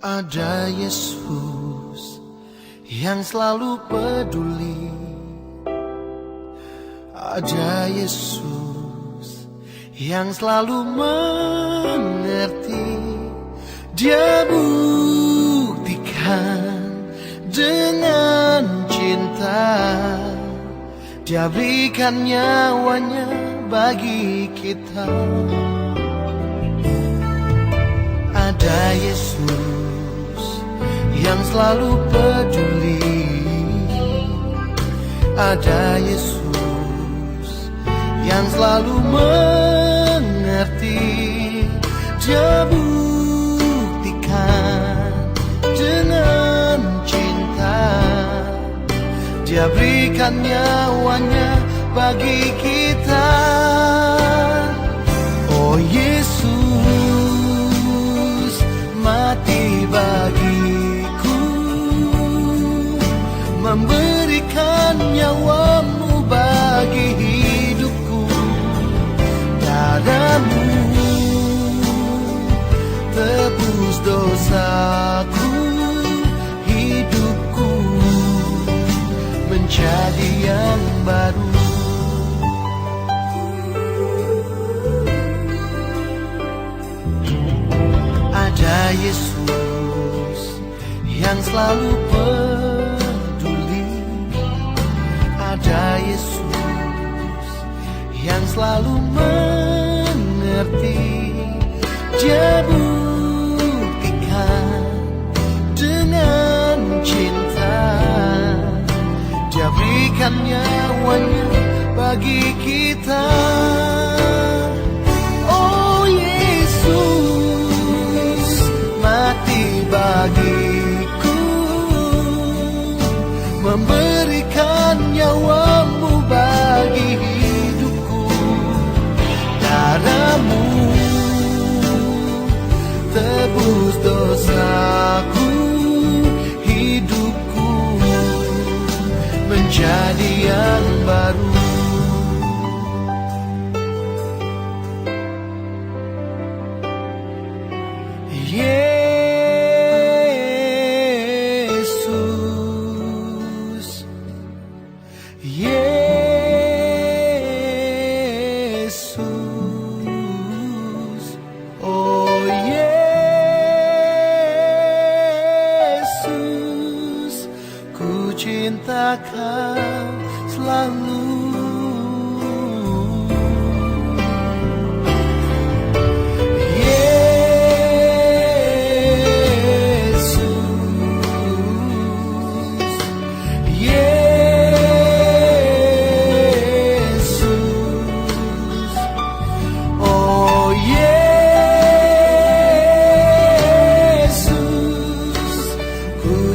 Ada Yesus yang selalu peduli. Ada Yesus yang selalu mengerti. Dia buktikan dengan cinta. Dia berikan nyawanya bagi kita. Ada Yesus yang selalu peduli. Ada Yesus yang selalu mengerti. Dia buktikan dengan cinta. Dia berikan nyawanya bagi kita. Oh Yesus mati bagiku, memberikan nyawamu bagi hidupku. Darahmu tebus dosaku, hidupku menjadi yang baru. Ada Yesus yang selalu peduli. Ada Yesus yang selalu mengerti. Dia buktikan dengan cinta. Dia berikan nyawanya bagi kita. Oh Yesus mati bagiku, memberikan nyawamu bagi hidupku. Darahmu tebus dosaku, hidupku menjadi yang baru. Cinta kau selalu.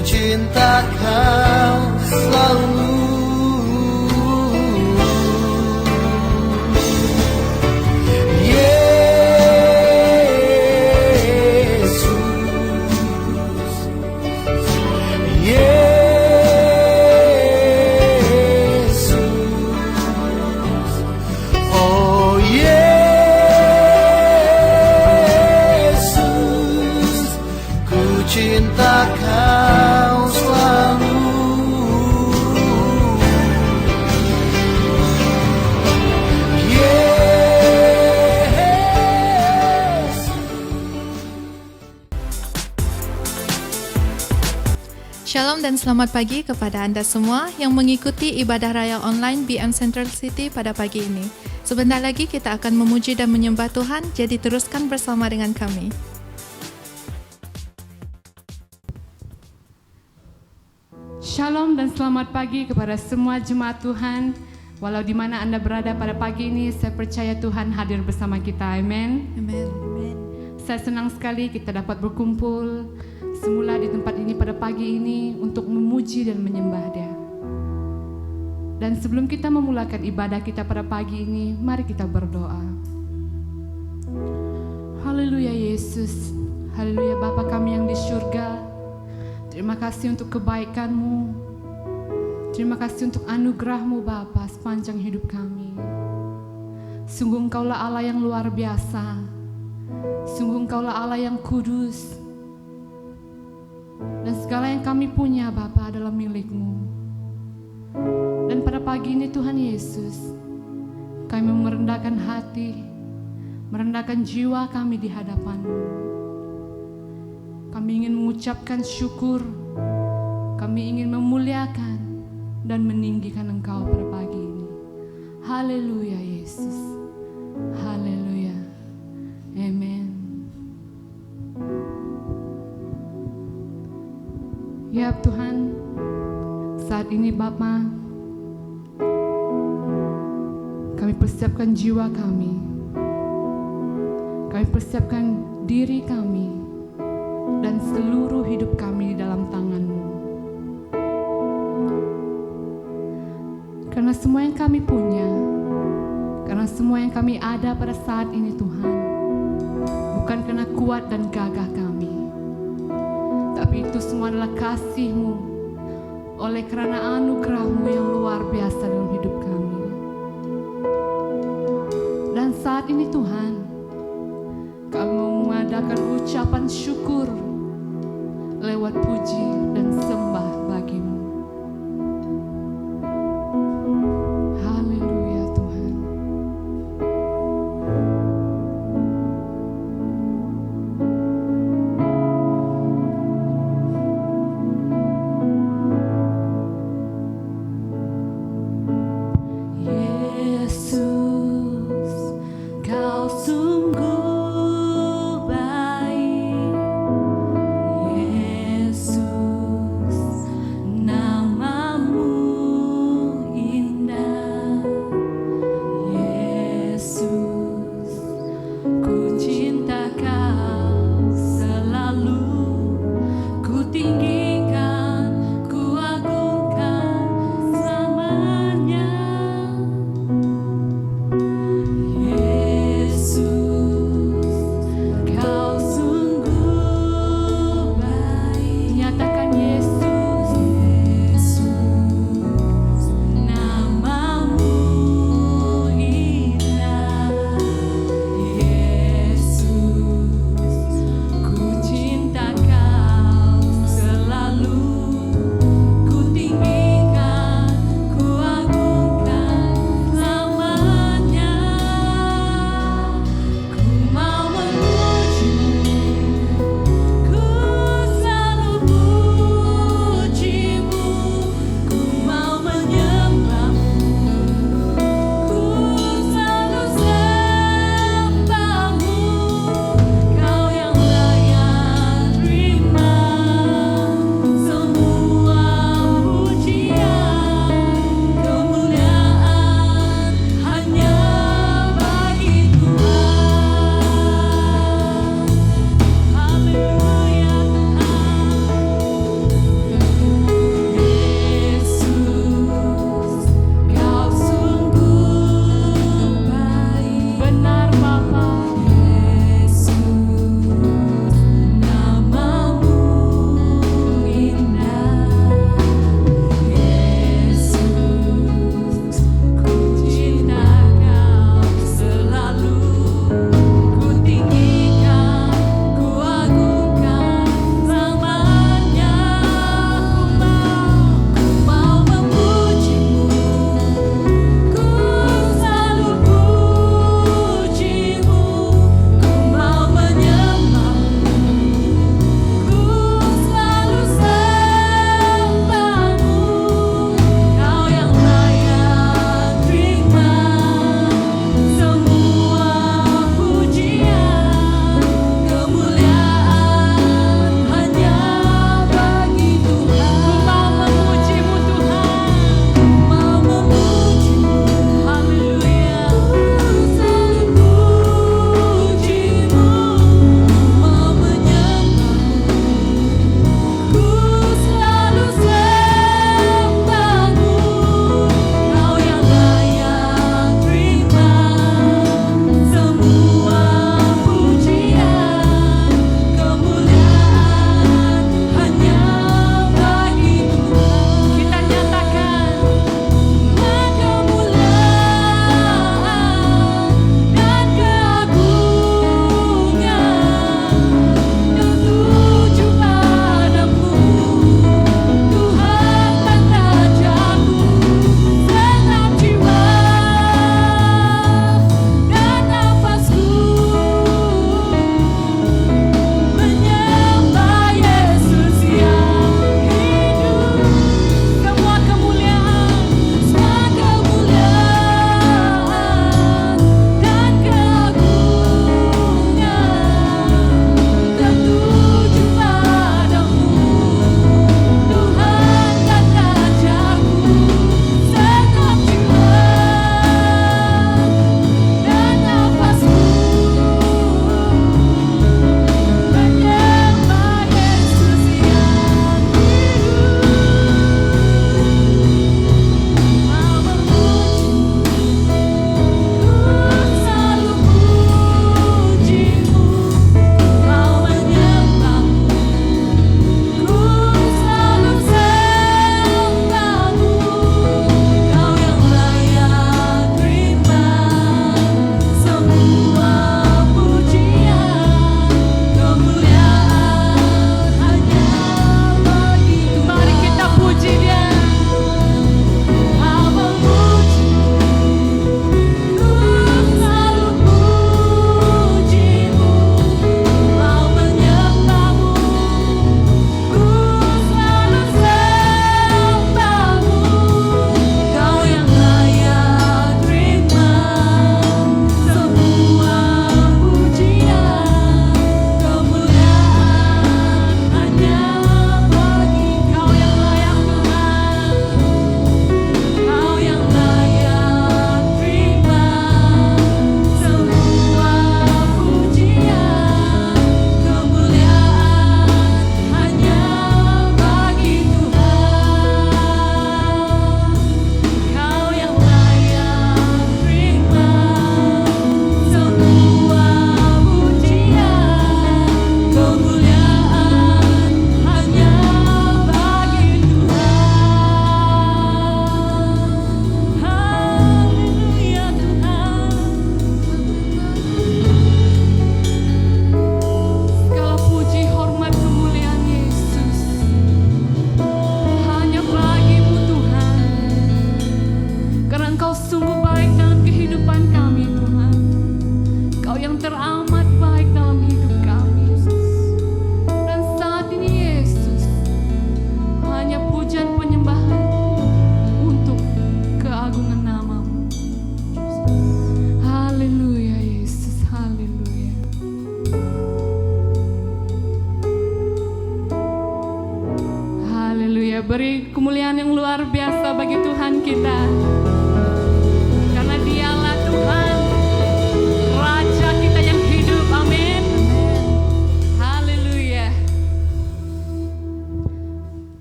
Cinta kau selalu. Cinta kau selalu. Shalom dan selamat pagi kepada anda semua yang mengikuti ibadah raya online BM Central City pada pagi ini. Sebentar lagi kita akan memuji dan menyembah Tuhan, jadi teruskan bersama dengan kami. Shalom dan selamat pagi kepada semua jemaat Tuhan. Walau di mana anda berada pada pagi ini, saya percaya Tuhan hadir bersama kita. Amin. Amen. Saya senang sekali kita dapat berkumpul semula di tempat ini pada pagi ini untuk memuji dan menyembah Dia. Dan sebelum kita memulakan ibadah kita pada pagi ini, mari kita berdoa. Haleluya Yesus, haleluya Bapa kami yang di surga. Terima kasih untuk kebaikan-Mu. Terima kasih untuk anugerah-Mu Bapa sepanjang hidup kami. Sungguh Engkaulah Allah yang luar biasa. Sungguh Engkaulah Allah yang kudus. Segala yang kami punya Bapa adalah milik-Mu. Dan pada pagi ini Tuhan Yesus, kami merendahkan hati, merendahkan jiwa kami di hadapan-Mu. Kami ingin mengucapkan syukur, kami ingin memuliakan dan meninggikan Engkau pada pagi ini. Haleluya Yesus, haleluya, amen. Ya Tuhan, saat ini Bapa, kami persiapkan jiwa kami persiapkan diri kami dan seluruh hidup kami di dalam tangan-Mu. Karena semua yang kami punya, karena semua yang kami ada pada saat ini Tuhan, bukan karena kuat dan gagah kami, tapi itu semua adalah kasih-Mu, oleh karena anugerah-Mu yang luar biasa dalam hidup kami. Dan saat ini Tuhan, kami mengadakan ucapan syukur lewat puji dan sembah bagi-Mu. Haleluya Tuhan. Yesus, Kau sungguh baik. Yesus, beri kemuliaan yang luar biasa bagi Tuhan kita. Karena Dialah Tuhan, Raja kita yang hidup. Amin. Haleluya.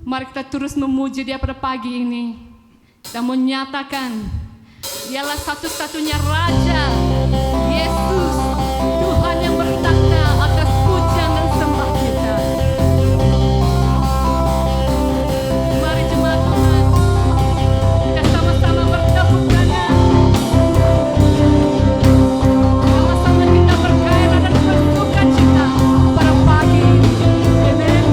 Mari kita terus memuji Dia pada pagi ini dan menyatakan Dialah satu-satunya Raja, Yesus, Tuhan yang bertakhta atas pujian dan sembah kita. Mari jemaat Tuhan, kita sama-sama bertepuk tangan, sama-sama kita bergairah dan bersukacita pada pagi ini. Amen.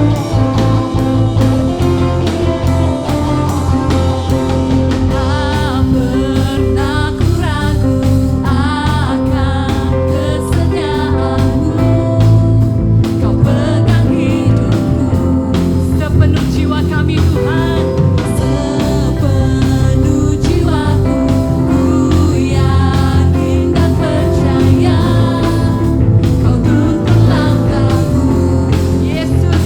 Tak pernah ku ragu akan kesetiaanmu. Kau pegang hidupku sepenuh jiwa kami Tuhan. Sepenuh jiwaku ku yakin dan percaya Kau tuntun langkahku. Yesus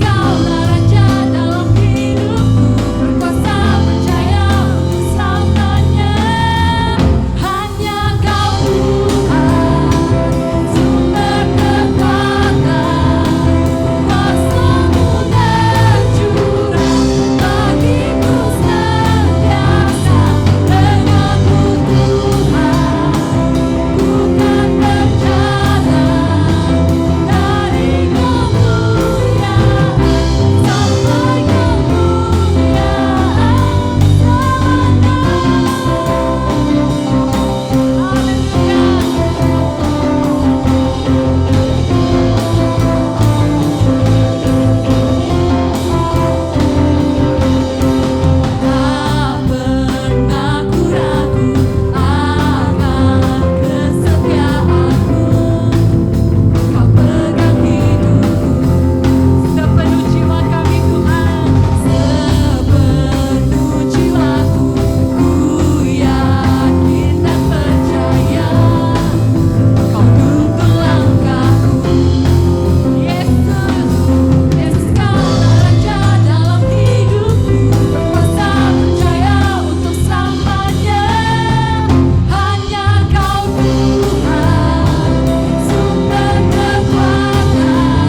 Kaulah Raja dalam hidupku, berkuasa percaya untuk selamanya. Hanya Kau Tuhan, sumber kekuatan, kuasa-Mu tercurah bagiku senantiasa. Denganmu Tuhan, ku kan berjalan dari kemuliaan sampai kemuliaan Tak pernah ku ragu akan kesetiaanmu. Kau pegang hidupku sepenuh jiwa kami Tuhan. Sepenuh jiwaku ku yakin dan percaya Kau tuntun langkahku. Yesus Kaulah Raja dalam hidupku, berkuasa percaya untuk selamanya. Hanya Kau Tuhan, sumber kekuatan,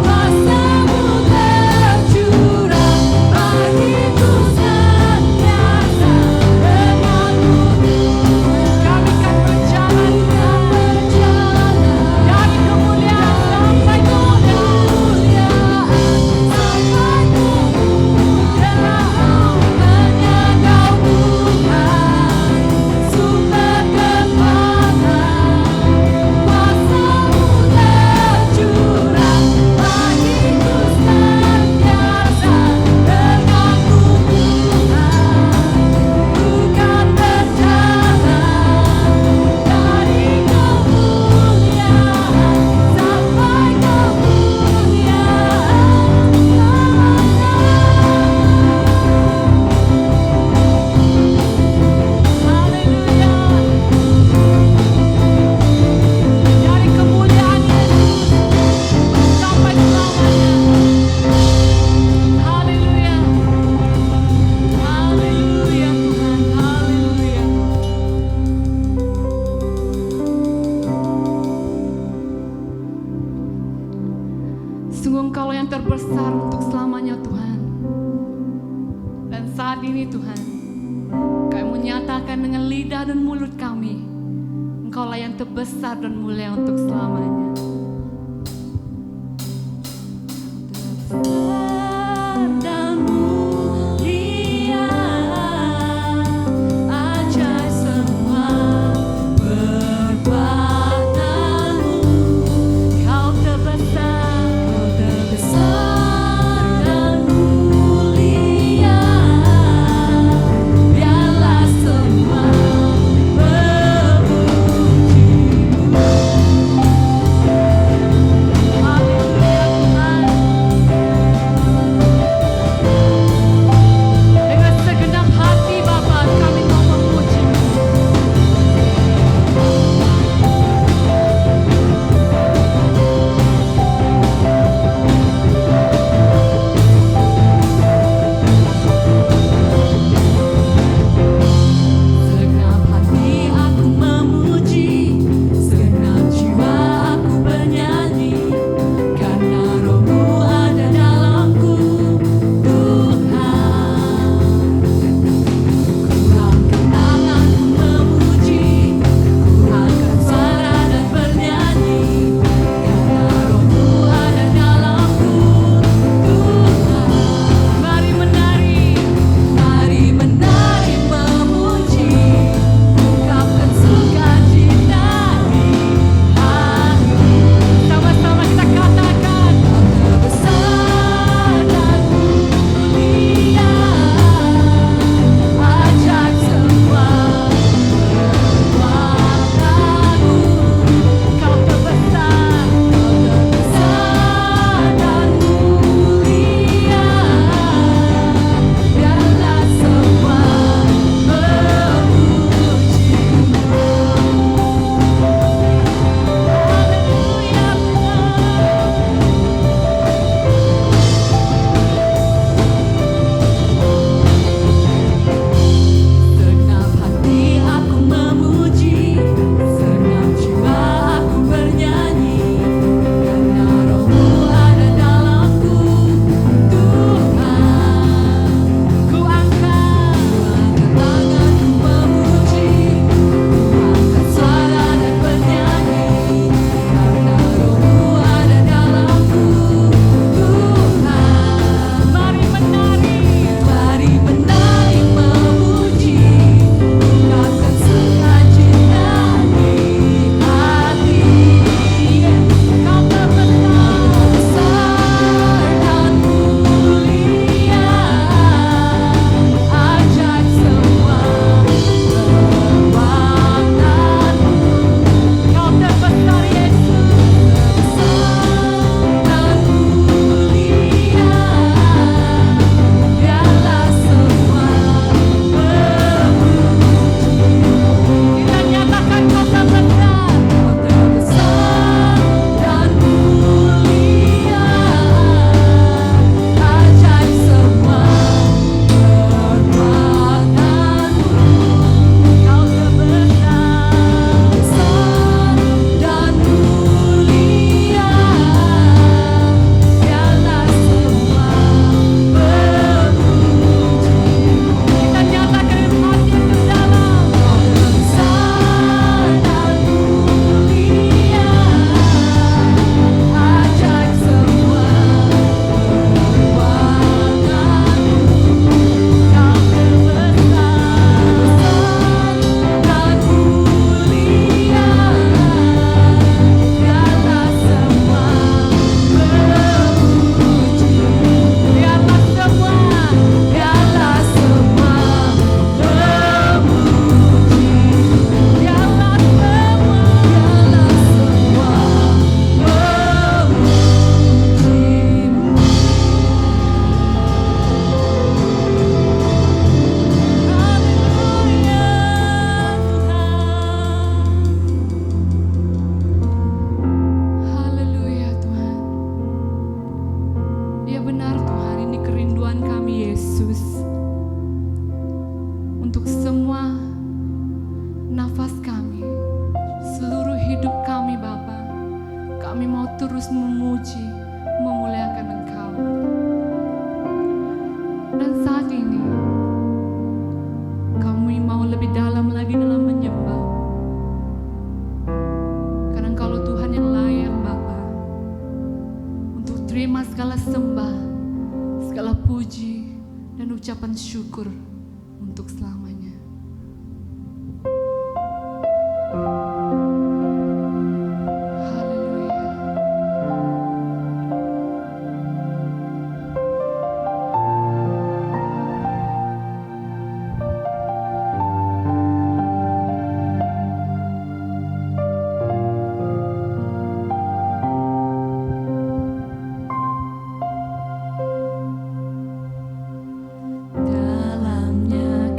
kuasa-Mu tercurah bagiku senantiasa. Denganmu kami kan berjalan dari kemuliaan sampai kemuliaan, sampai kemuliaan. Hanya Kau Tuhan, sumber kekuatan, kuasa-Mu tercurah bagiku senantiasa. Denganmu Tuhan, ku kan berjalan dari kemuliaan sampai dari kemuliaan Yesus sampai selamanya. Haleluya. Haleluya Tuhan, haleluya. Sungguh Engkau yang terbesar untuk selamanya Tuhan. Dan saat ini Tuhan, Kami menyatakan dengan lidah dan mulut kami, Engkaulah yang terbesar dan mulia untuk selamanya. Besar dan mulia, ajaib semua perbuatanmu. Kau terbesar dan mulia, biarlah semua memujimu. untuk semua nafas kami, seluruh hidup kami Bapa. Kami mau terus memuji, memuliakan Engkau. Dan saat ini kami mau lebih dalam lagi dalam menyembah, karena Engkau Tuhan yang layak Bapa untuk terima segala sembah, segala puji dan ucapan syukur untuk selamanya. Haleluya. Dalamnya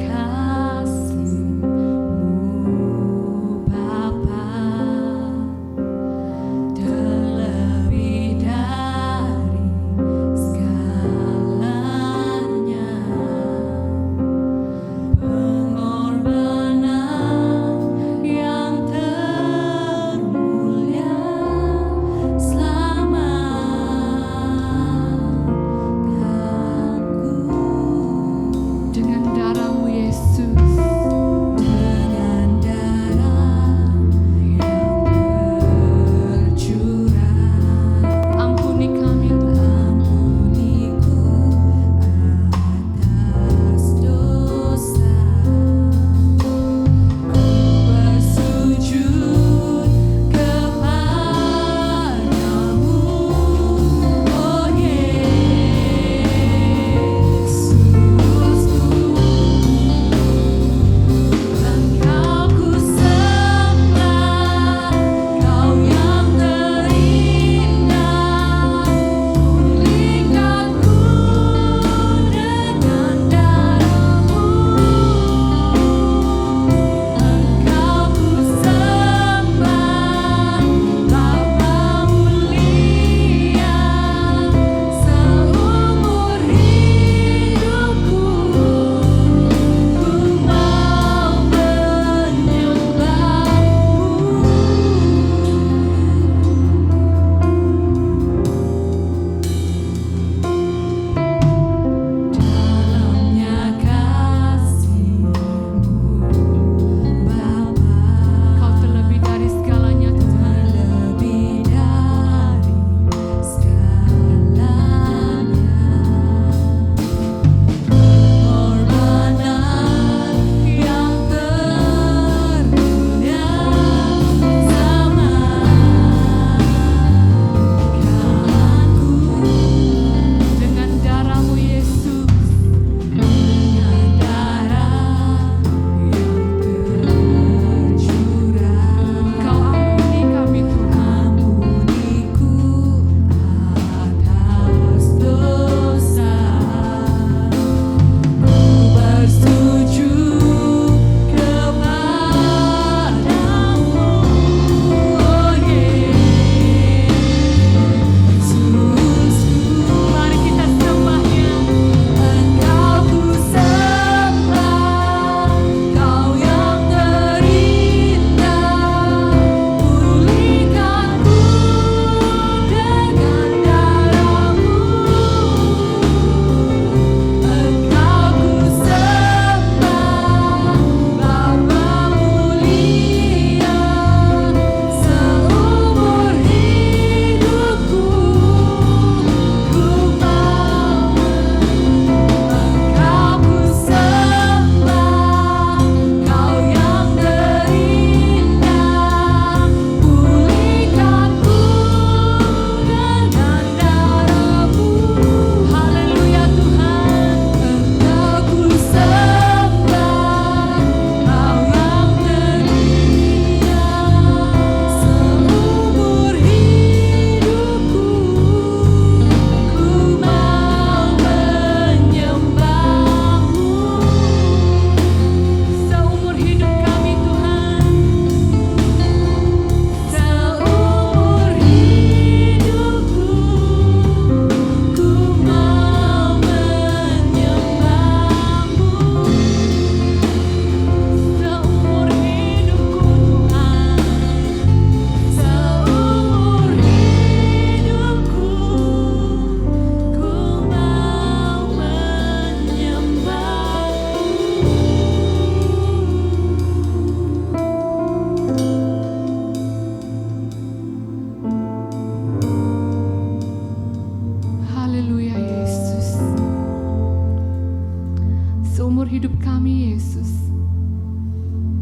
hidup kami, Yesus,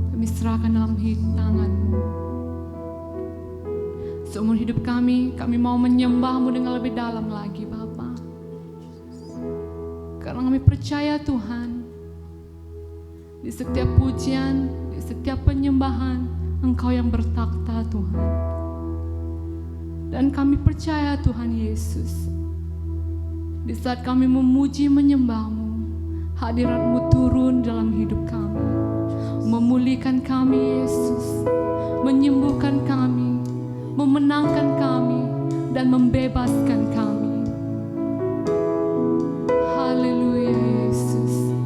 kami serahkan dalam tangan-Mu. Seumur hidup kami mau menyembah-Mu dengan lebih dalam lagi, Bapa. Karena kami percaya Tuhan, di setiap pujian, di setiap penyembahan, Engkau yang bertakhta, Tuhan. Dan kami percaya Tuhan Yesus, di saat kami memuji menyembah-Mu, hadirat-Mu turun dalam hidup kami, memulihkan kami Yesus, menyembuhkan kami, memenangkan kami, dan membebaskan kami. Haleluya Yesus.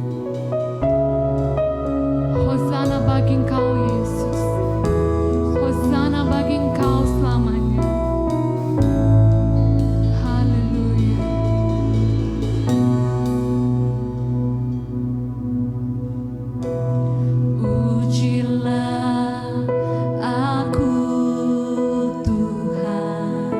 Hosana bagi Engkau Yesus. Hosana bagi Engkau selamanya. Haleluya. Ujilah aku Tuhan,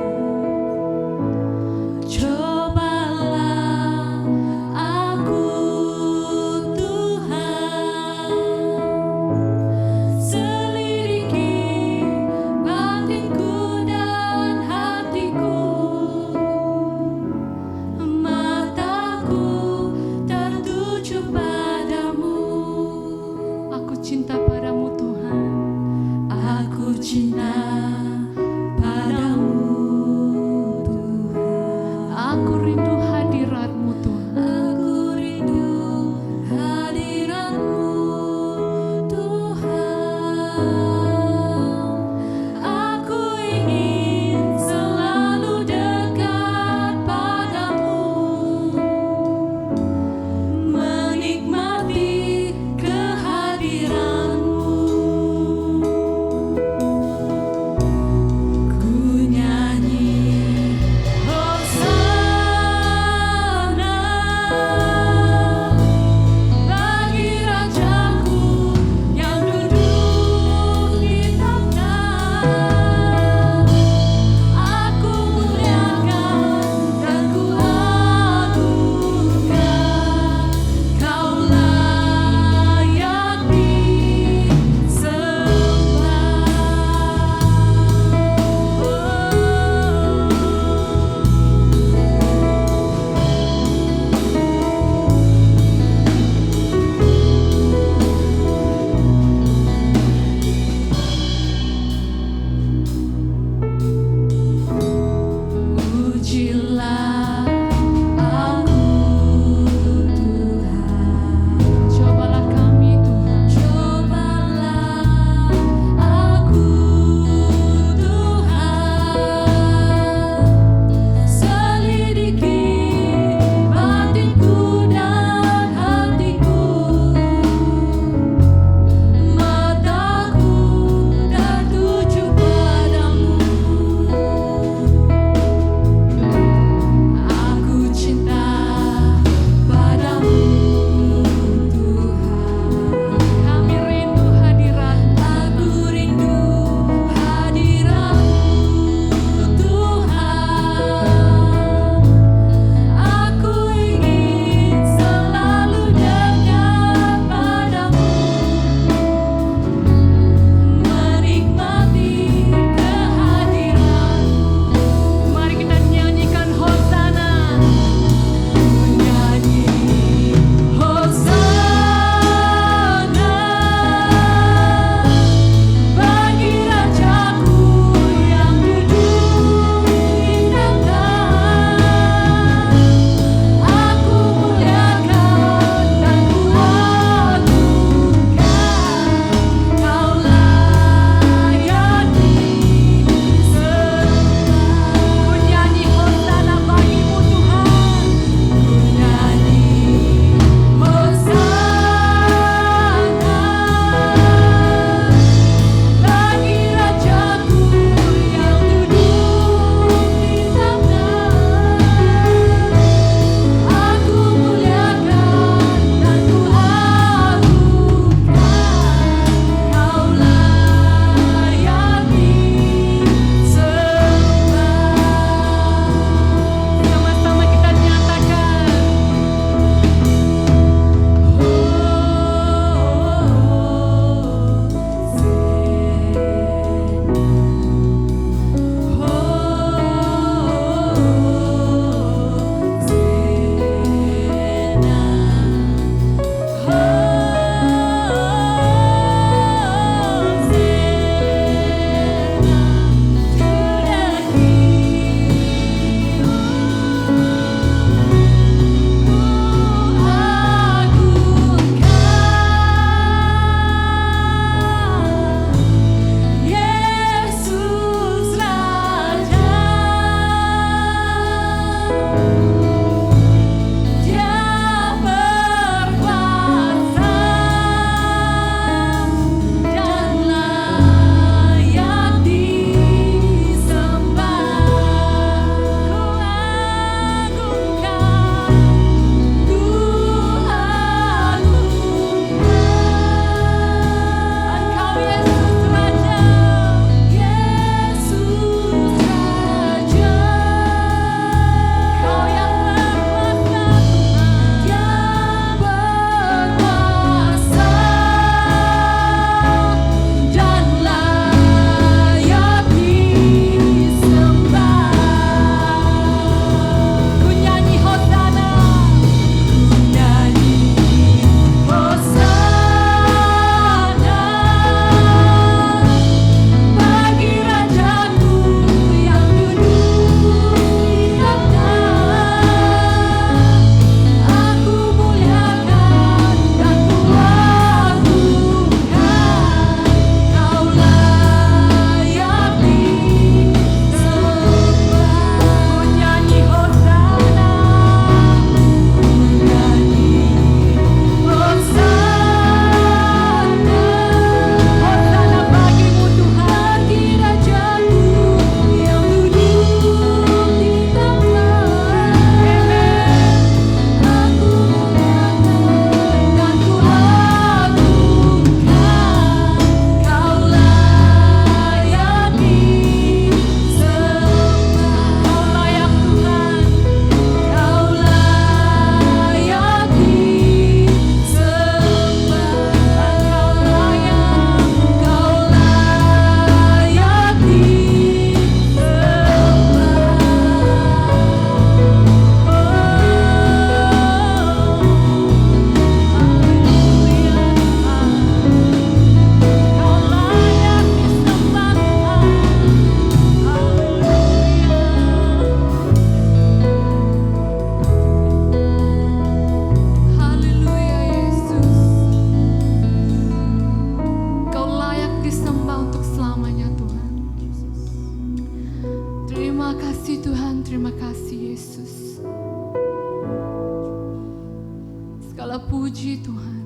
puji Tuhan,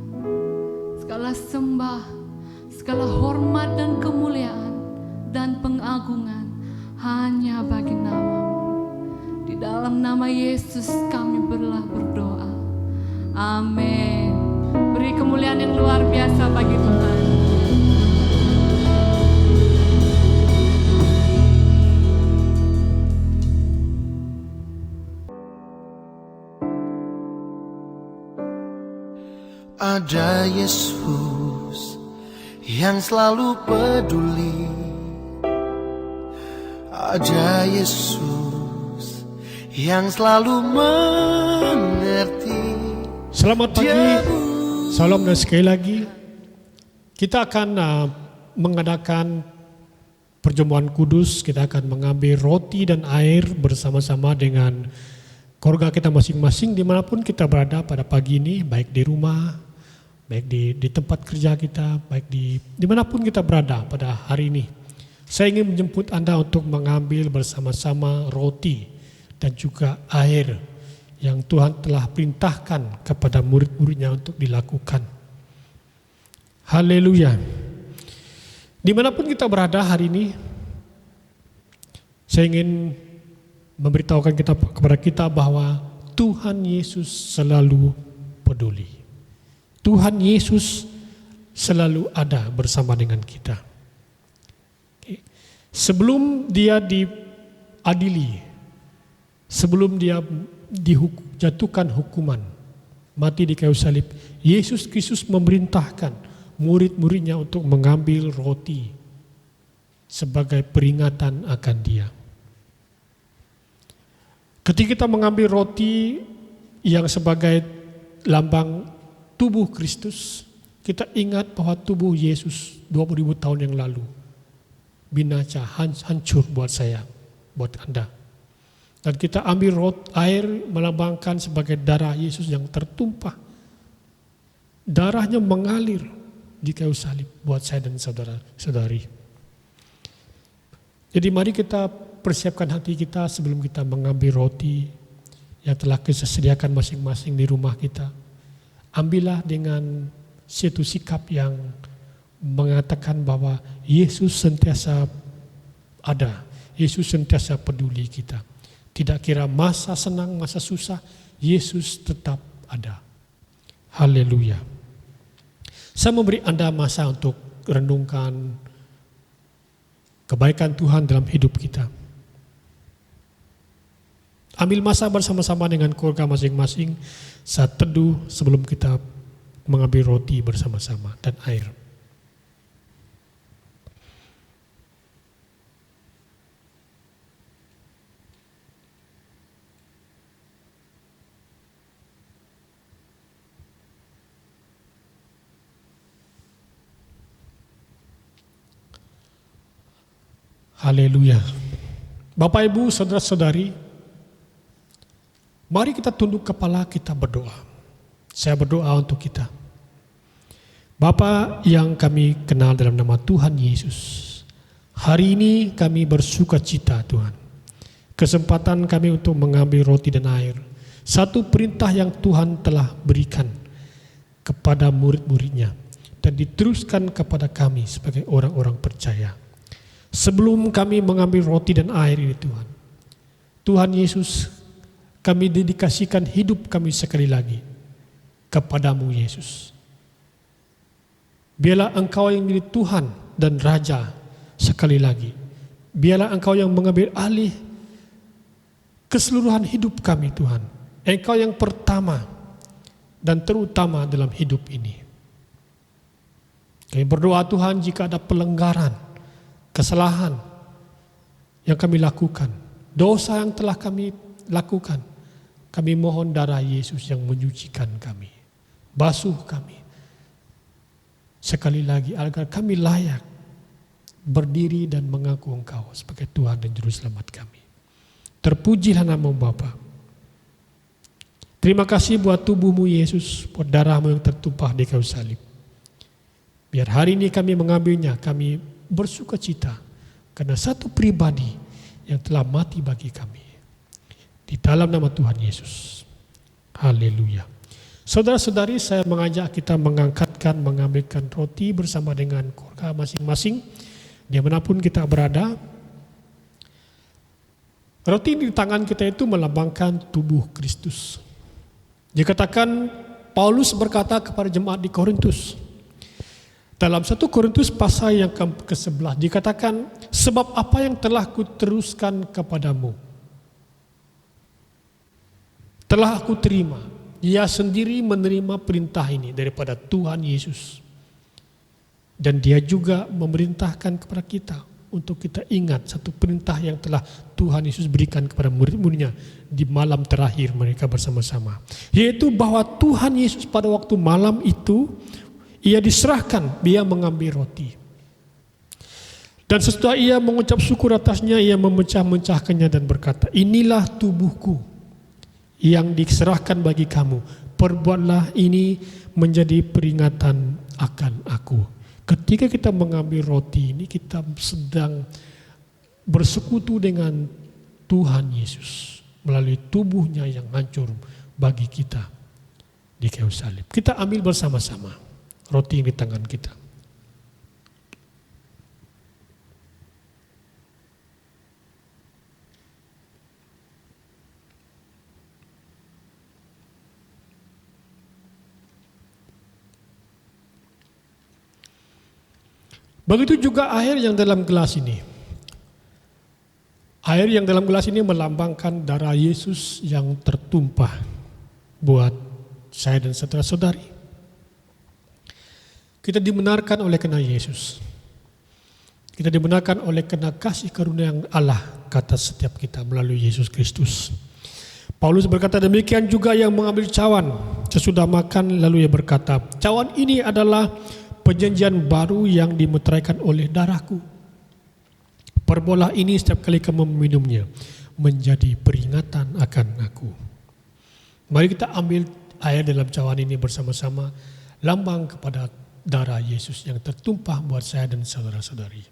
segala sembah, segala hormat dan kemuliaan dan pengagungan hanya bagi nama-Mu. Di dalam nama Yesus kami berdoa. Amin. Beri kemuliaan yang luar biasa bagi Tuhan. Ada Yesus yang selalu peduli. Ada Yesus yang selalu mengerti. Selamat pagi, salam dan sekali lagi kita akan mengadakan perjamuan kudus. Kita akan mengambil roti dan air bersama-sama dengan keluarga kita masing-masing dimanapun kita berada pada pagi ini, baik di rumah, baik di tempat kerja kita, baik dimanapun kita berada pada hari ini. Saya ingin menjemput Anda untuk mengambil bersama-sama roti dan juga air yang Tuhan telah perintahkan kepada murid-muridnya untuk dilakukan. Haleluya. Dimanapun kita berada hari ini, saya ingin memberitahukan kepada kita bahwa Tuhan Yesus selalu peduli. Tuhan Yesus selalu ada bersama dengan kita. Sebelum dia diadili, sebelum dia dijatuhkan hukuman mati di kayu salib, Yesus Kristus memerintahkan murid-muridnya untuk mengambil roti sebagai peringatan akan dia. Ketika kita mengambil roti yang sebagai lambang tubuh Kristus, kita ingat bahwa tubuh Yesus 20.000 tahun yang lalu binasa, hancur buat saya, buat Anda. Dan kita ambil air melambangkan sebagai darah Yesus yang tertumpah. Darahnya mengalir di kayu salib buat saya dan saudara-saudari. Jadi mari kita persiapkan hati kita sebelum kita mengambil roti yang telah kita sediakan masing-masing di rumah kita. Ambillah dengan satu sikap yang mengatakan bahwa Yesus sentiasa ada. Yesus sentiasa peduli kita. Tidak kira masa senang, masa susah, Yesus tetap ada. Haleluya. Saya memberi Anda masa untuk renungkan kebaikan Tuhan dalam hidup kita. Ambil masa bersama-sama dengan keluarga masing-masing saat teduh sebelum kita mengambil roti bersama-sama dan air. Haleluya. Bapak, Ibu, saudara-saudari, mari kita tunduk kepala, kita berdoa. Saya berdoa untuk kita. Bapa yang kami kenal dalam nama Tuhan Yesus, hari ini kami bersuka cita Tuhan. Kesempatan kami untuk mengambil roti dan air. Satu perintah yang Tuhan telah berikan kepada murid-muridnya dan diteruskan kepada kami sebagai orang-orang percaya. Sebelum kami mengambil roti dan air ini Tuhan, Tuhan Yesus, kami dedikasikan hidup kami sekali lagi kepadamu Yesus. Biarlah Engkau yang menjadi Tuhan dan Raja sekali lagi. Biarlah Engkau yang mengambil alih keseluruhan hidup kami Tuhan. Engkau yang pertama dan terutama dalam hidup ini. Kami berdoa Tuhan, jika ada pelanggaran, kesalahan yang kami lakukan, dosa yang telah kami lakukan, kami mohon darah Yesus yang menyucikan kami, basuh kami sekali lagi agar kami layak berdiri dan mengaku Engkau sebagai Tuhan dan Juru Selamat kami. Terpujilah nama-Mu Bapa. Terima kasih buat tubuh-Mu Yesus, buat darah-Mu yang tertumpah di kayu salib. Biar hari ini kami mengambilnya, kami bersuka cita karena satu pribadi yang telah mati bagi kami. Di dalam nama Tuhan Yesus. Haleluya. Saudara-saudari, saya mengajak kita mengambilkan roti bersama dengan keluarga masing-masing, dimanapun kita berada. Roti di tangan kita itu melambangkan tubuh Kristus. Dikatakan Paulus berkata kepada jemaat di Korintus, dalam 1 Korintus pasal yang ke-11 dikatakan, sebab apa yang telah kuteruskan kepadamu telah aku terima. Dia sendiri menerima perintah ini daripada Tuhan Yesus. Dan dia juga memerintahkan kepada kita untuk kita ingat satu perintah yang telah Tuhan Yesus berikan kepada murid-muridnya di malam terakhir mereka bersama-sama. Yaitu bahwa Tuhan Yesus pada waktu malam itu, ia diserahkan, dia mengambil roti. Dan setelah ia mengucap syukur atasnya, ia memecah-mecahkannya dan berkata, inilah tubuhku yang diserahkan bagi kamu. Perbuatlah ini menjadi peringatan akan aku. Ketika kita mengambil roti ini, kita sedang bersekutu dengan Tuhan Yesus melalui tubuhnya yang hancur bagi kita di kayu salib. Kita ambil bersama-sama roti yang di tangan kita. Begitu juga air yang dalam gelas ini. Air yang dalam gelas ini melambangkan darah Yesus yang tertumpah buat saya dan saudara-saudari. Kita dibenarkan oleh karena Yesus. Kita dibenarkan oleh karena kasih karunia yang Allah kata setiap kita melalui Yesus Kristus. Paulus berkata demikian juga yang mengambil cawan sesudah makan, lalu ia berkata, cawan ini adalah perjanjian baru yang dimeteraikan oleh darahku. Perbuatlah ini setiap kali kamu meminumnya menjadi peringatan akan aku. Mari kita ambil air dalam cawan ini bersama-sama, lambang kepada darah Yesus yang tertumpah buat saya dan saudara-saudari.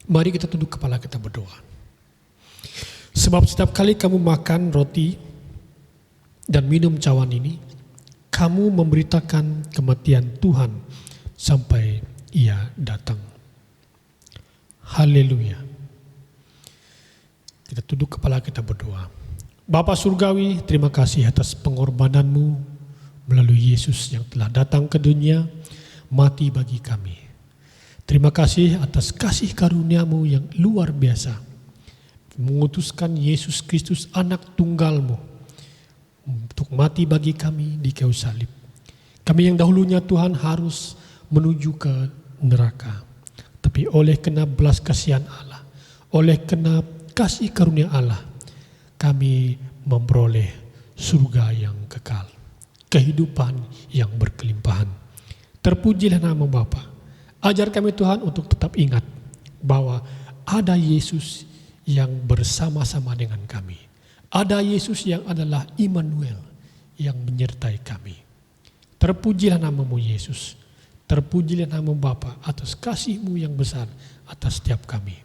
Mari kita tunduk kepala, kita berdoa. Sebab setiap kali kamu makan roti dan minum cawan ini, kamu memberitakan kematian Tuhan sampai ia datang. Haleluya. Kita tunduk kepala, kita berdoa. Bapa Surgawi, terima kasih atas pengorbananmu melalui Yesus yang telah datang ke dunia, mati bagi kami. Terima kasih atas kasih karuniamu yang luar biasa, mengutuskan Yesus Kristus anak tunggalmu untuk mati bagi kami di kayu salib. Kami yang dahulunya Tuhan harus menuju ke neraka, tapi oleh kena belas kasihan Allah, oleh kena kasih karunia Allah, kami memperoleh surga yang kekal, kehidupan yang berkelimpahan. Terpujilah nama Bapa. Ajar kami Tuhan untuk tetap ingat bahwa ada Yesus yang bersama-sama dengan kami. Ada Yesus yang adalah Immanuel yang menyertai kami. Terpujilah namamu Yesus. Terpujilah nama Bapa atas kasih-Mu yang besar atas setiap kami.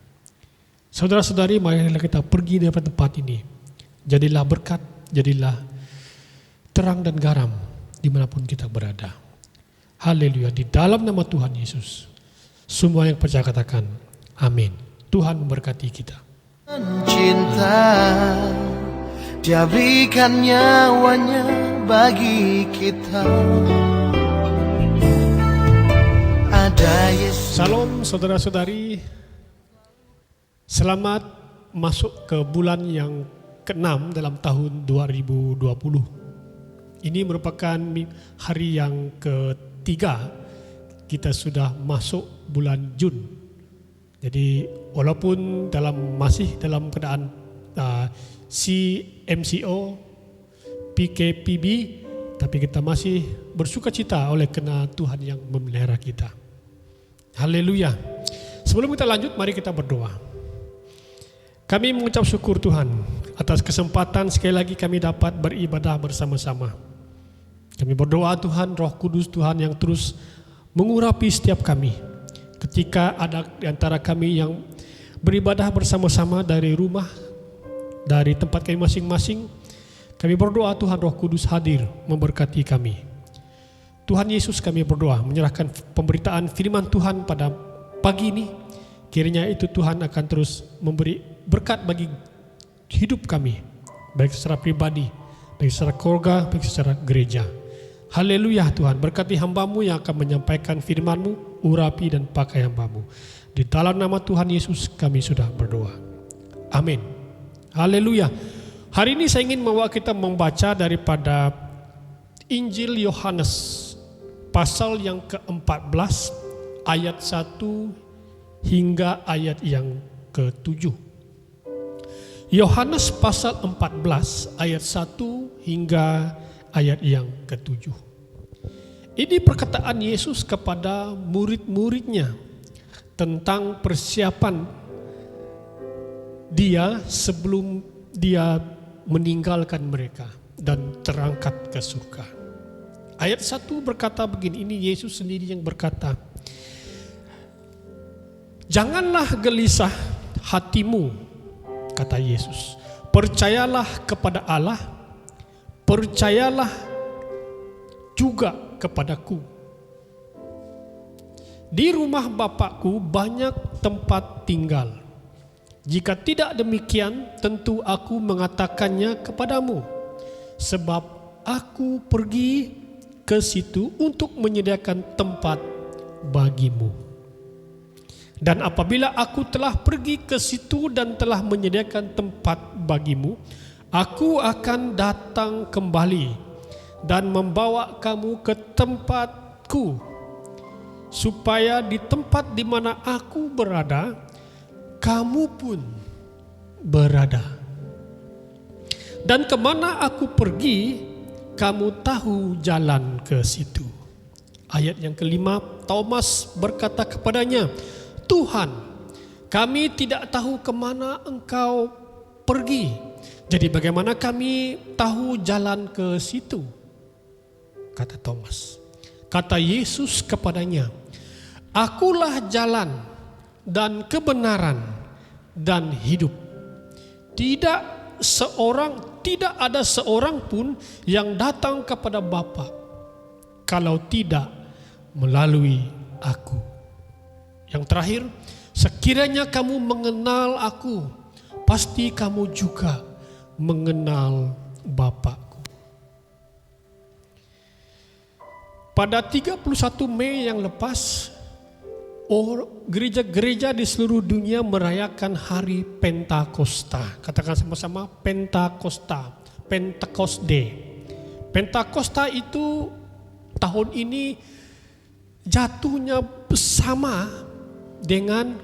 Saudara-saudari, marilah kita pergi dari tempat ini. Jadilah berkat, jadilah terang dan garam dimanapun kita berada. Haleluya, di dalam nama Tuhan Yesus. Semua yang percaya katakan, amin. Tuhan memberkati kita. Cinta, Dia berikan nyawanya bagi kita. Ada Yesus. Salam saudara-saudari. Selamat masuk ke bulan yang ke-6 dalam tahun 2020. Ini merupakan hari yang ketiga kita sudah masuk bulan Jun. Jadi walaupun masih dalam keadaan CMCO, PKPB, tapi kita masih bersuka cita oleh karena Tuhan yang memelihara kita. Haleluya. Sebelum kita lanjut, mari kita berdoa. Kami mengucap syukur Tuhan atas kesempatan sekali lagi kami dapat beribadah bersama-sama. Kami berdoa Tuhan, Roh Kudus Tuhan yang terus mengurapi setiap kami. ketika ada di antara kami yang beribadah bersama-sama dari rumah, dari tempat kami masing-masing, kami berdoa Tuhan Roh Kudus hadir memberkati kami. Tuhan Yesus, kami berdoa menyerahkan pemberitaan firman Tuhan pada pagi ini. Kiranya itu Tuhan akan terus memberi berkat bagi hidup kami, baik secara pribadi, baik secara keluarga, baik secara gereja. Haleluya Tuhan, berkati hamba-Mu yang akan menyampaikan firman-Mu, urapi dan pakai hamba-Mu. Di dalam nama Tuhan Yesus kami sudah berdoa. Amin. Haleluya. Hari ini saya ingin membawa kita membaca daripada Injil Yohanes pasal yang ke-14 ayat 1 hingga ayat yang ke-7. Yohanes pasal 14 ayat 1 hingga ayat yang ke-7. Ini perkataan Yesus kepada murid-muridnya tentang persiapan dia sebelum dia meninggalkan mereka dan terangkat ke surga. Ayat 1 berkata begini, ini Yesus sendiri yang berkata, "Janganlah gelisah hatimu," kata Yesus. "Percayalah kepada Allah, percayalah juga kepadaku. Di rumah Bapakku banyak tempat tinggal. Jika tidak demikian, tentu aku mengatakannya kepadamu, sebab aku pergi ke situ untuk menyediakan tempat bagimu. Dan apabila aku telah pergi ke situ dan telah menyediakan tempat bagimu, aku akan datang kembali dan membawa kamu ke tempatku, supaya di tempat di mana aku berada, kamu pun berada. Dan kemana aku pergi, kamu tahu jalan ke situ." Ayat yang kelima, Thomas berkata kepadanya, "Tuhan, kami tidak tahu kemana Engkau pergi. Jadi bagaimana kami tahu jalan ke situ?" kata Thomas. Kata Yesus kepadanya, "Akulah jalan dan kebenaran dan hidup. Tidak ada seorang pun yang datang kepada Bapa kalau tidak melalui aku." Yang terakhir, "Sekiranya kamu mengenal aku, pasti kamu juga mengenal Bapa." Pada 31 Mei yang lepas, gereja-gereja di seluruh dunia merayakan hari Pentakosta. Katakan sama-sama, Pentakosta, Pentecost Day. Pentakosta itu tahun ini jatuhnya sama dengan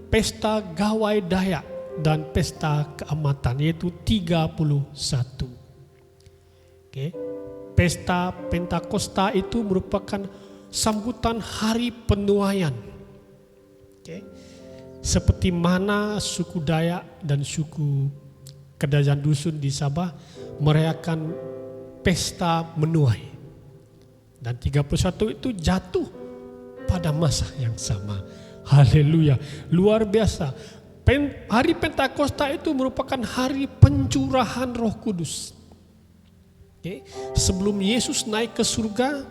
pesta Gawai Dayak dan pesta keamatan, yaitu 31. Oke. Pesta Pentakosta itu merupakan sambutan hari penuaian. Okay. Seperti mana suku Dayak dan suku Kedajang Dusun di Sabah merayakan pesta menuai. Dan 31 itu jatuh pada masa yang sama. Haleluya, luar biasa. Hari Pentakosta itu merupakan hari pencurahan Roh Kudus. Okay. Sebelum Yesus naik ke surga,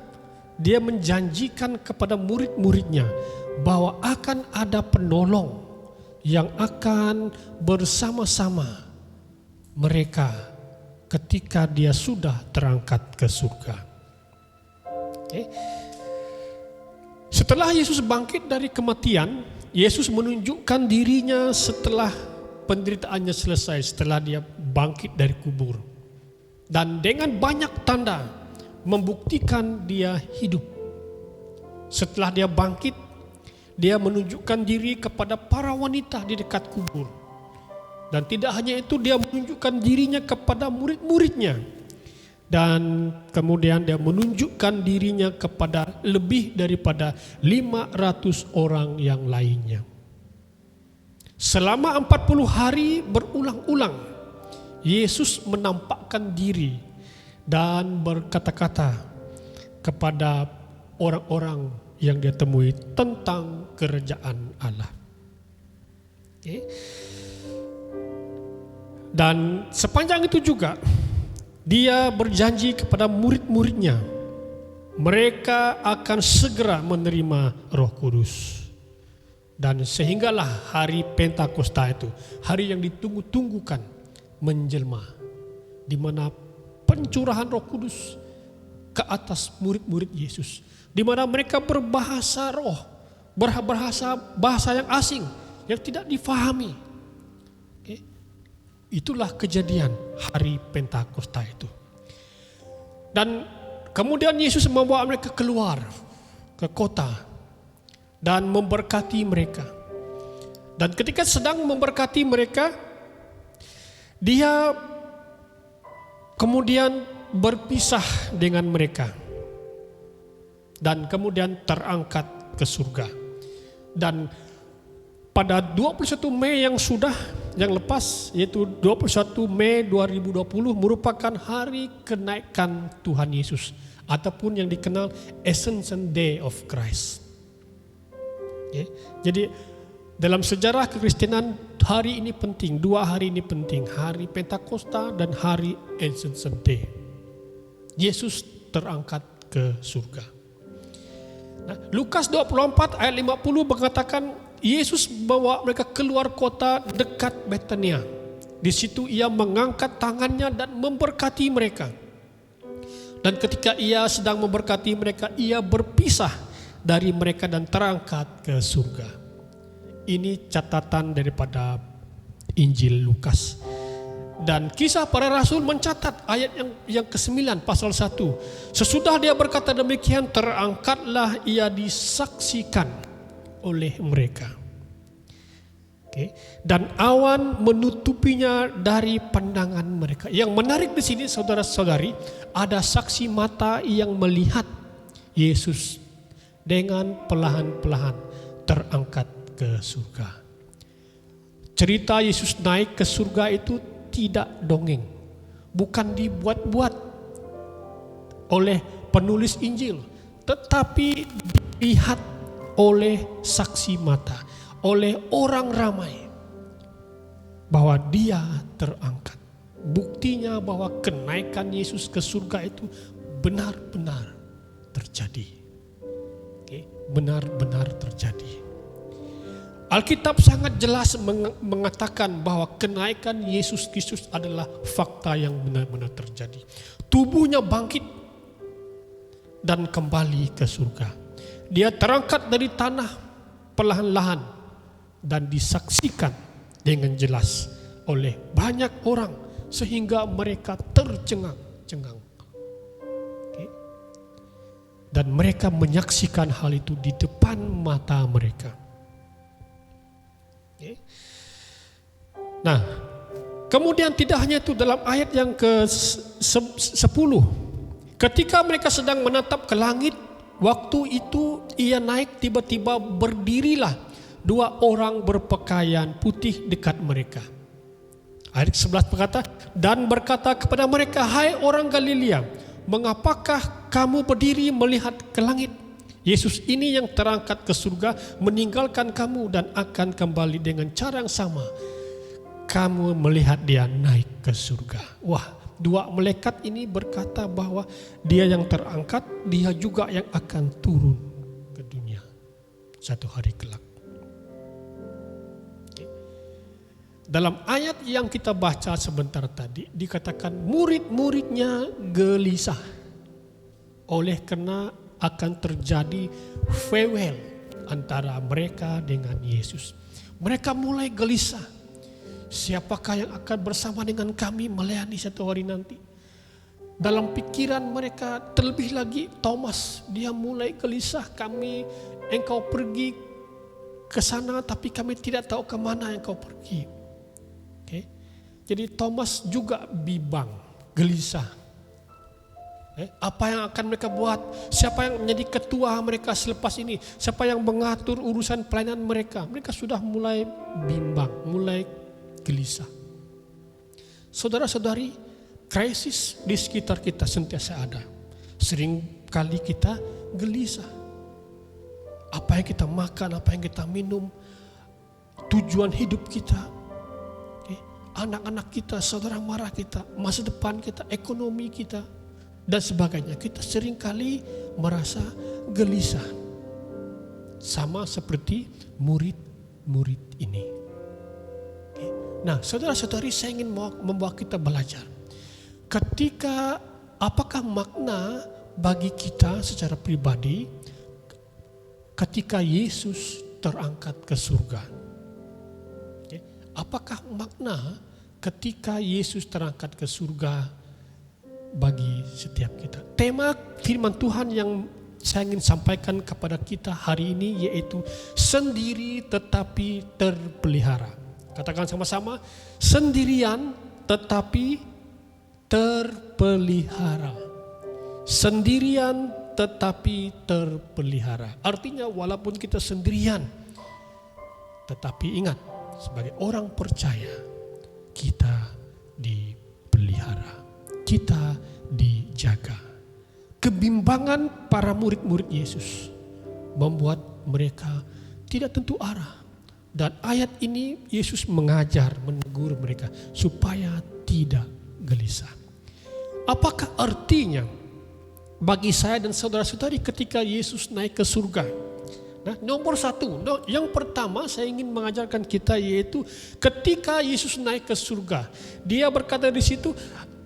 dia menjanjikan kepada murid-muridnya bahwa akan ada penolong yang akan bersama-sama mereka ketika dia sudah terangkat ke surga. Okay. Setelah Yesus bangkit dari kematian, Yesus menunjukkan dirinya setelah penderitaannya selesai, setelah dia bangkit dari kubur. Dan dengan banyak tanda membuktikan dia hidup. Setelah dia bangkit, dia menunjukkan diri kepada para wanita di dekat kubur. Dan tidak hanya itu, dia menunjukkan dirinya kepada murid-muridnya. Dan kemudian dia menunjukkan dirinya kepada lebih daripada 500 orang yang lainnya. Selama 40 hari berulang-ulang, Yesus menampakkan diri dan berkata-kata kepada orang-orang yang dia temui tentang kerajaan Allah. Okay. Dan sepanjang itu juga dia berjanji kepada murid-muridnya, mereka akan segera menerima Roh Kudus. Dan sehinggalah hari Pentakosta itu, hari yang ditunggu-tunggukan, menjelma, di mana pencurahan Roh Kudus ke atas murid-murid Yesus, di mana mereka berbahasa roh, bahasa yang asing, yang tidak difahami. Okay. Itulah kejadian hari Pentakosta itu. Dan kemudian Yesus membawa mereka keluar ke kota dan memberkati mereka. Dan ketika sedang memberkati mereka, dia kemudian berpisah dengan mereka dan kemudian terangkat ke surga. Dan pada 21 Mei yang lepas, yaitu 21 Mei 2020 merupakan hari kenaikan Tuhan Yesus, ataupun yang dikenal Ascension Day of Christ. Okay. Jadi dalam sejarah kekristenan hari ini penting, 2 hari ini penting, hari Pentakosta dan hari Ascension Day. Yesus terangkat ke surga. Nah, Lukas 24 ayat 50 mengatakan Yesus membawa mereka keluar kota dekat Betania. Di situ ia mengangkat tangannya dan memberkati mereka. Dan ketika ia sedang memberkati mereka, ia berpisah dari mereka dan terangkat ke surga. Ini catatan daripada Injil Lukas. Dan Kisah Para Rasul mencatat ayat yang ke-9 pasal 1. Sesudah dia berkata demikian, terangkatlah ia disaksikan oleh mereka. Okay. Dan awan menutupinya dari pandangan mereka. Yang menarik di sini saudara-saudari, ada saksi mata yang melihat Yesus dengan perlahan-lahan terangkat ke surga. Cerita Yesus naik ke surga itu tidak dongeng, bukan dibuat-buat oleh penulis Injil, tetapi dilihat oleh saksi mata, oleh orang ramai, bahwa dia terangkat. Buktinya bahwa kenaikan Yesus ke surga itu benar-benar terjadi. Benar-benar terjadi. Alkitab sangat jelas mengatakan bahwa kenaikan Yesus Kristus adalah fakta yang benar-benar terjadi. Tubuhnya bangkit dan kembali ke surga. Dia terangkat dari tanah perlahan-lahan dan disaksikan dengan jelas oleh banyak orang sehingga mereka tercengang-cengang. Dan mereka menyaksikan hal itu di depan mata mereka. Nah, kemudian tidak hanya itu, dalam ayat yang ke-10, ketika mereka sedang menatap ke langit, waktu itu ia naik, tiba-tiba berdirilah 2 orang berpakaian putih dekat mereka. Ayat 11 berkata, dan berkata kepada mereka, hai orang Galilea, mengapakah kamu berdiri melihat ke langit? Yesus ini yang terangkat ke surga meninggalkan kamu dan akan kembali dengan cara yang sama. Kamu melihat dia naik ke surga. Wah, 2 malaikat ini berkata bahwa dia yang terangkat, dia juga yang akan turun ke dunia satu hari kelak. Dalam ayat yang kita baca sebentar tadi dikatakan murid-muridnya gelisah oleh karena akan terjadi farewell antara mereka dengan Yesus. Mereka mulai gelisah. Siapakah yang akan bersama dengan kami melayani satu hari nanti? Dalam pikiran mereka, terlebih lagi Thomas, dia mulai gelisah. Engkau pergi ke sana tapi kami tidak tahu ke mana engkau pergi. Okay. Jadi Thomas juga bimbang, gelisah. Apa yang akan mereka buat? Siapa yang menjadi ketua mereka selepas ini? Siapa yang mengatur urusan pelayanan mereka? Mereka sudah mulai bimbang, mulai gelisah. Saudara-saudari, krisis di sekitar kita sentiasa ada. Sering kali kita gelisah. Apa yang kita makan, apa yang kita minum, tujuan hidup kita, anak-anak kita, saudara mara kita, masa depan kita, ekonomi kita, dan sebagainya. Kita seringkali merasa gelisah. Sama seperti murid-murid ini. Nah, saudara-saudari, saya ingin membawa kita belajar. Apakah makna bagi kita secara pribadi ketika Yesus terangkat ke surga? Apakah makna ketika Yesus terangkat ke surga bagi setiap kita? Tema firman Tuhan yang saya ingin sampaikan kepada kita hari ini yaitu sendiri tetapi terpelihara. Katakan sama-sama, sendirian tetapi terpelihara. Sendirian tetapi terpelihara. Artinya walaupun kita sendirian, tetapi ingat, sebagai orang percaya, kita dipelihara, kita dijaga. Kebimbangan para murid-murid Yesus membuat mereka tidak tentu arah. Dan ayat ini Yesus mengajar, menegur mereka supaya tidak gelisah. Apakah artinya bagi saya dan saudara-saudari ketika Yesus naik ke surga? Nah, nomor satu, yang pertama saya ingin mengajarkan kita yaitu ketika Yesus naik ke surga, dia berkata di situ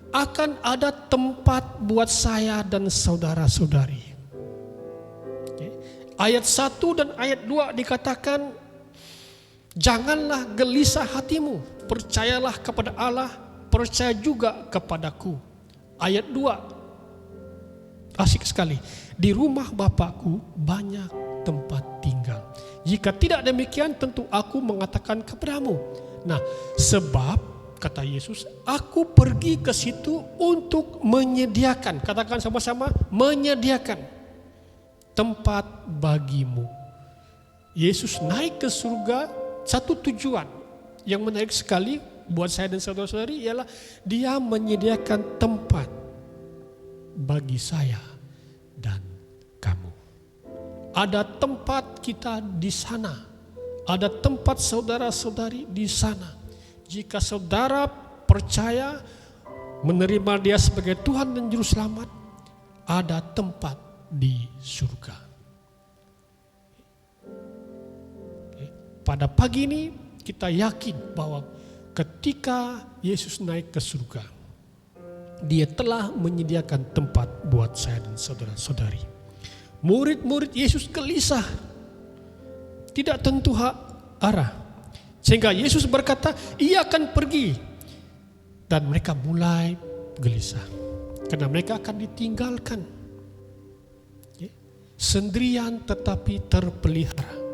akan ada tempat buat saya dan saudara-saudari. Ayat 1 dan ayat 2 dikatakan, janganlah gelisah hatimu, percayalah kepada Allah, percaya juga kepadaku. Ayat 2, asik sekali. Di rumah Bapakku banyak tempat tinggal. Jika tidak demikian tentu aku mengatakan kepadamu. Nah, sebab kata Yesus, aku pergi ke situ untuk menyediakan. Katakan sama-sama, menyediakan tempat bagimu. Yesus naik ke surga, satu tujuan yang menarik sekali buat saya dan saudara-saudari ialah dia menyediakan tempat bagi saya dan kamu. Ada tempat kita di sana, ada tempat saudara-saudari di sana. Jika saudara percaya menerima dia sebagai Tuhan dan Juru Selamat, ada tempat di surga. Pada pagi ini kita yakin bahwa ketika Yesus naik ke surga, dia telah menyediakan tempat buat saya dan saudara-saudari. Murid-murid Yesus gelisah, tidak tentu arah. Sehingga Yesus berkata, ia akan pergi. Dan mereka mulai gelisah. Karena mereka akan ditinggalkan. Sendirian tetapi terpelihara.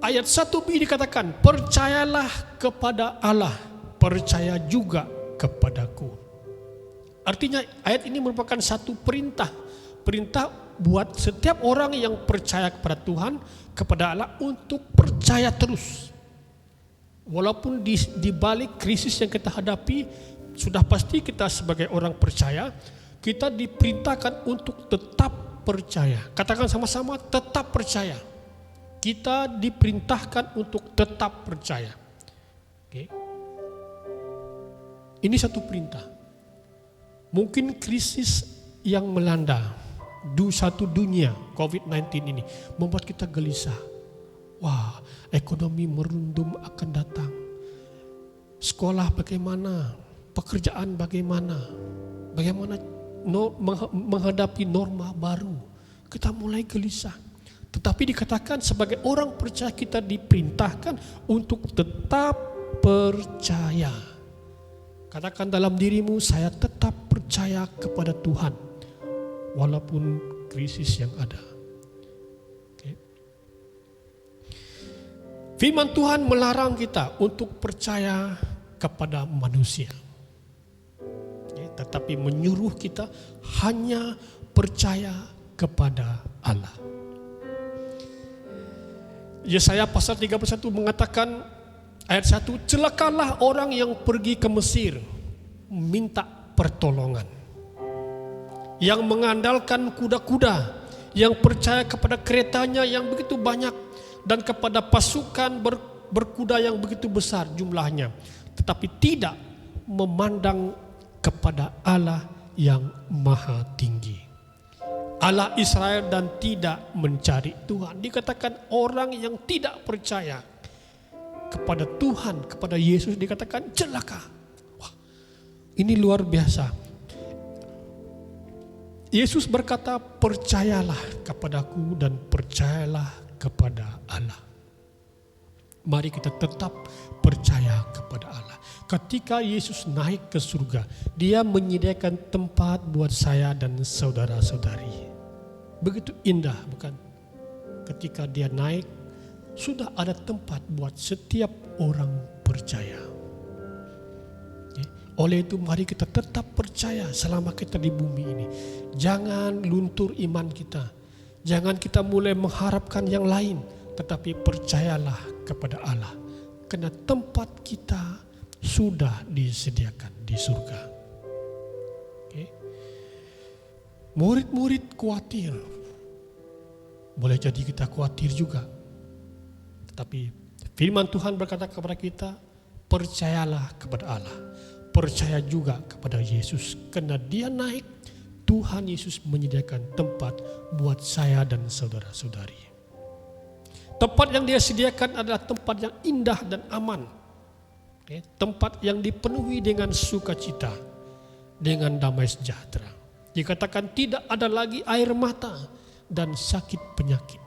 Ayat 1b dikatakan, percayalah kepada Allah, percaya juga kepadaku. Artinya ayat ini merupakan satu perintah. Perintah buat setiap orang yang percaya kepada Tuhan, kepada Allah untuk percaya terus. Walaupun di balik krisis yang kita hadapi, sudah pasti kita sebagai orang percaya, kita diperintahkan untuk tetap percaya. Katakan sama-sama, tetap percaya. Kita diperintahkan untuk tetap percaya. Oke. Ini satu perintah. Mungkin krisis yang melanda satu dunia, COVID-19 ini membuat kita gelisah. Wah, ekonomi merundum akan datang. Sekolah bagaimana? Pekerjaan bagaimana? Bagaimana menghadapi norma baru? Kita mulai gelisah. Tetapi dikatakan sebagai orang percaya kita diperintahkan untuk tetap percaya. Katakan dalam dirimu, saya tetap percaya kepada Tuhan walaupun krisis yang ada. Okay. Firman Tuhan melarang kita untuk percaya kepada manusia, tetapi menyuruh kita hanya percaya kepada Allah. Yesaya pasal 31 mengatakan ayat 1, celakalah orang yang pergi ke Mesir minta pertolongan, yang mengandalkan kuda-kuda, yang percaya kepada keretanya yang begitu banyak dan kepada pasukan berkuda yang begitu besar jumlahnya, tetapi tidak memandang kepada Allah yang maha tinggi, Allah Israel, dan tidak mencari Tuhan. Dikatakan orang yang tidak percaya kepada Tuhan, kepada Yesus, dikatakan celaka. Wah, ini luar biasa. Yesus berkata, percayalah kepadaku dan percayalah kepada Allah. Mari kita tetap percaya kepada Allah. Ketika Yesus naik ke surga, Dia menyediakan tempat buat saya dan saudara-saudari. Begitu indah, bukan? Ketika Dia naik, sudah ada tempat buat setiap orang percaya. Oleh itu mari kita tetap percaya selama kita di bumi ini. Jangan luntur iman kita. Jangan kita mulai mengharapkan yang lain, tetapi percayalah kepada Allah. Karena tempat kita sudah disediakan di surga. Murid-murid khawatir. Boleh jadi kita khawatir juga. Tetapi firman Tuhan berkata kepada kita, percayalah kepada Allah. Percaya juga kepada Yesus, karena Dia naik, Tuhan Yesus menyediakan tempat buat saya dan saudara-saudari. Tempat yang Dia sediakan adalah tempat yang indah dan aman. Tempat yang dipenuhi dengan sukacita, dengan damai sejahtera. Dikatakan tidak ada lagi air mata dan sakit penyakit.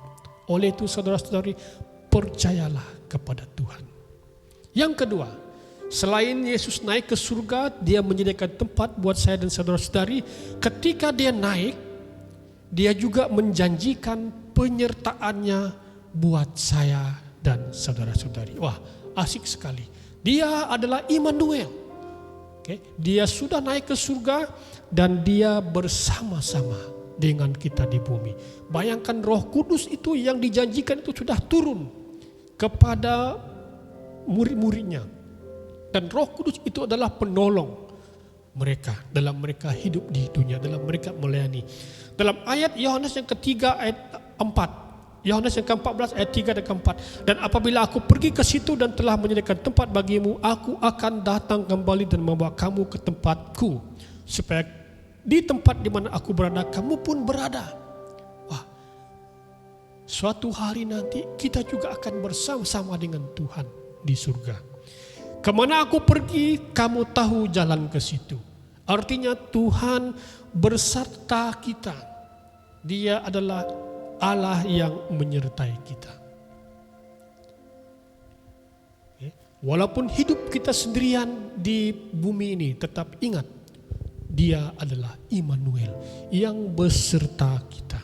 Oleh itu saudara-saudari, percayalah kepada Tuhan. Yang kedua, selain Yesus naik ke surga, Dia menyediakan tempat buat saya dan saudara-saudari. Ketika Dia naik, Dia juga menjanjikan penyertaannya buat saya dan saudara-saudari. Wah, asik sekali. Dia adalah Immanuel. Dia sudah naik ke surga dan Dia bersama-sama dengan kita di bumi. Bayangkan Roh Kudus itu yang dijanjikan itu sudah turun kepada murid-muridnya. Dan Roh Kudus itu adalah penolong mereka dalam mereka hidup di dunia, dalam mereka melayani. Dalam ayat Yohanes yang ketiga ayat 4, Yohanes yang ke-14 ayat 3 dan ke-4. Dan apabila aku pergi ke situ dan telah menyediakan tempat bagimu, aku akan datang kembali dan membawa kamu ke tempatku, supaya di tempat di mana aku berada, kamu pun berada. Wah, suatu hari nanti kita juga akan bersama-sama dengan Tuhan di surga. Kemana aku pergi, kamu tahu jalan ke situ. Artinya Tuhan berserta kita. Dia adalah Allah yang menyertai kita. Walaupun hidup kita sendirian di bumi ini, tetap ingat, Dia adalah Immanuel yang beserta kita.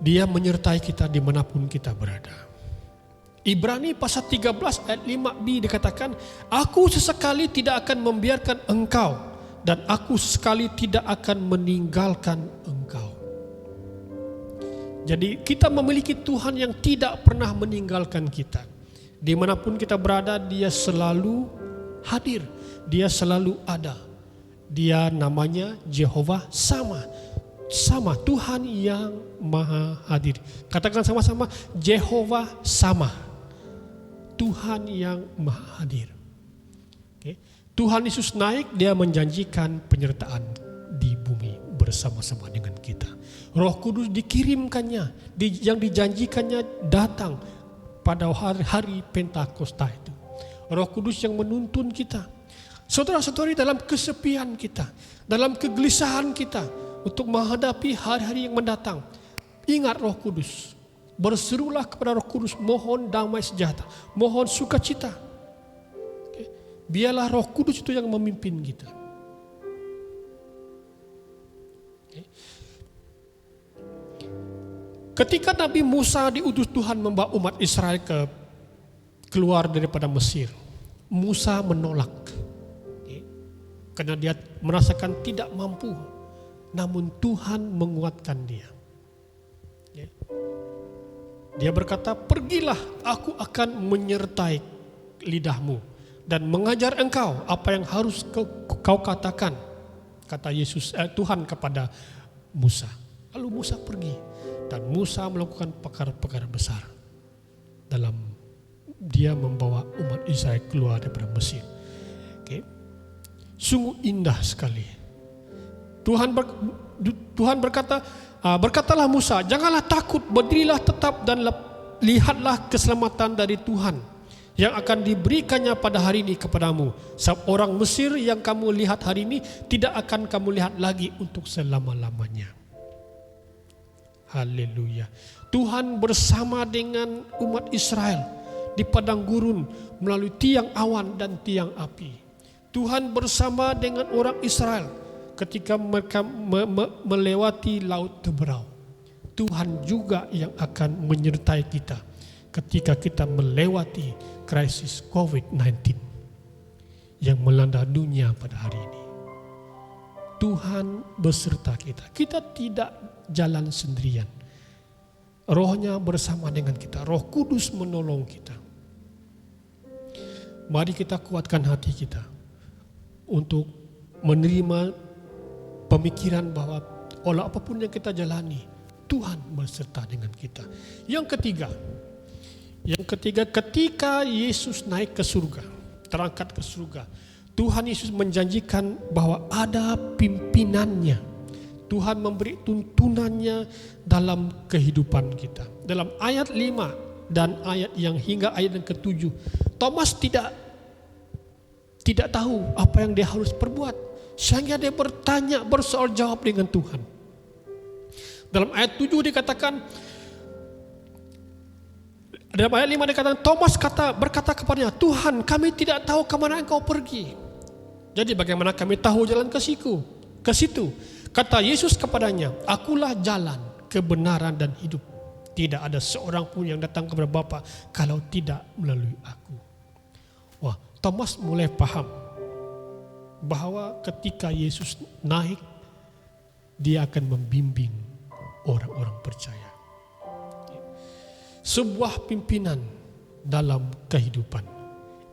Dia menyertai kita dimanapun kita berada. Ibrani pasal 13 ayat 5b dikatakan, aku sesekali tidak akan membiarkan engkau, dan aku sekali tidak akan meninggalkan engkau. Jadi kita memiliki Tuhan yang tidak pernah meninggalkan kita. Dimanapun kita berada, Dia selalu hadir. Dia selalu ada. Dia namanya Jehovah Sama. Sama, Tuhan yang maha hadir. Katakan sama-sama, Jehovah Sama. Tuhan yang maha hadir. Tuhan Yesus naik, Dia menjanjikan penyertaan di bumi bersama-sama dengan kita. Roh Kudus dikirimkannya, yang dijanjikannya datang pada hari Pentakosta itu. Roh Kudus yang menuntun kita. Saudara-saudari, dalam kesepian kita, dalam kegelisahan kita untuk menghadapi hari-hari yang mendatang, ingat Roh Kudus. Berserulah kepada Roh Kudus, mohon damai sejahtera, mohon sukacita. Biarlah Roh Kudus itu yang memimpin kita. Ketika Nabi Musa diutus Tuhan membawa umat Israel keluar daripada Mesir, Musa menolak. Karena dia merasakan tidak mampu. Namun Tuhan menguatkan dia. Dia berkata, pergilah, aku akan menyertai lidahmu dan mengajar engkau apa yang harus kau katakan. Kata Tuhan kepada Musa. Lalu Musa pergi dan Musa melakukan perkara-perkara besar dalam dia membawa umat Israel keluar daripada Mesir. Sungguh indah sekali. Tuhan berkata, berkatalah Musa, janganlah takut, berdirilah tetap dan lihatlah keselamatan dari Tuhan yang akan diberikannya pada hari ini kepadamu. Sebab orang Mesir yang kamu lihat hari ini tidak akan kamu lihat lagi untuk selama-lamanya. Haleluya. Tuhan bersama dengan umat Israel di padang gurun melalui tiang awan dan tiang api. Tuhan bersama dengan orang Israel ketika mereka melewati laut Teberau. Tuhan juga yang akan menyertai kita ketika kita melewati krisis COVID-19 yang melanda dunia pada hari ini. Tuhan beserta kita. Kita tidak jalan sendirian. Rohnya bersama dengan kita. Roh Kudus menolong kita. Mari kita kuatkan hati kita untuk menerima pemikiran bahwa oleh apapun yang kita jalani, Tuhan beserta dengan kita. Yang ketiga, ketika Yesus naik ke surga, terangkat ke surga, Tuhan Yesus menjanjikan bahwa ada pimpinannya. Tuhan memberi tuntunannya dalam kehidupan kita. Dalam ayat 5 dan ayat yang hingga ayat yang ke-7, Thomas tidak tahu apa yang dia harus perbuat. Sehingga dia bertanya, bersoal jawab dengan Tuhan. Dalam ayat 7 dikatakan, dalam ayat 5 dikatakan, Thomas berkata kepadanya, Tuhan, kami tidak tahu kemana engkau pergi. Jadi bagaimana kami tahu jalan ke situ? Kata Yesus kepadanya, akulah jalan, kebenaran dan hidup. Tidak ada seorang pun yang datang kepada Bapa kalau tidak melalui aku. Wah, Thomas mulai paham bahwa ketika Yesus naik, dia akan membimbing orang-orang percaya. Sebuah pimpinan dalam kehidupan.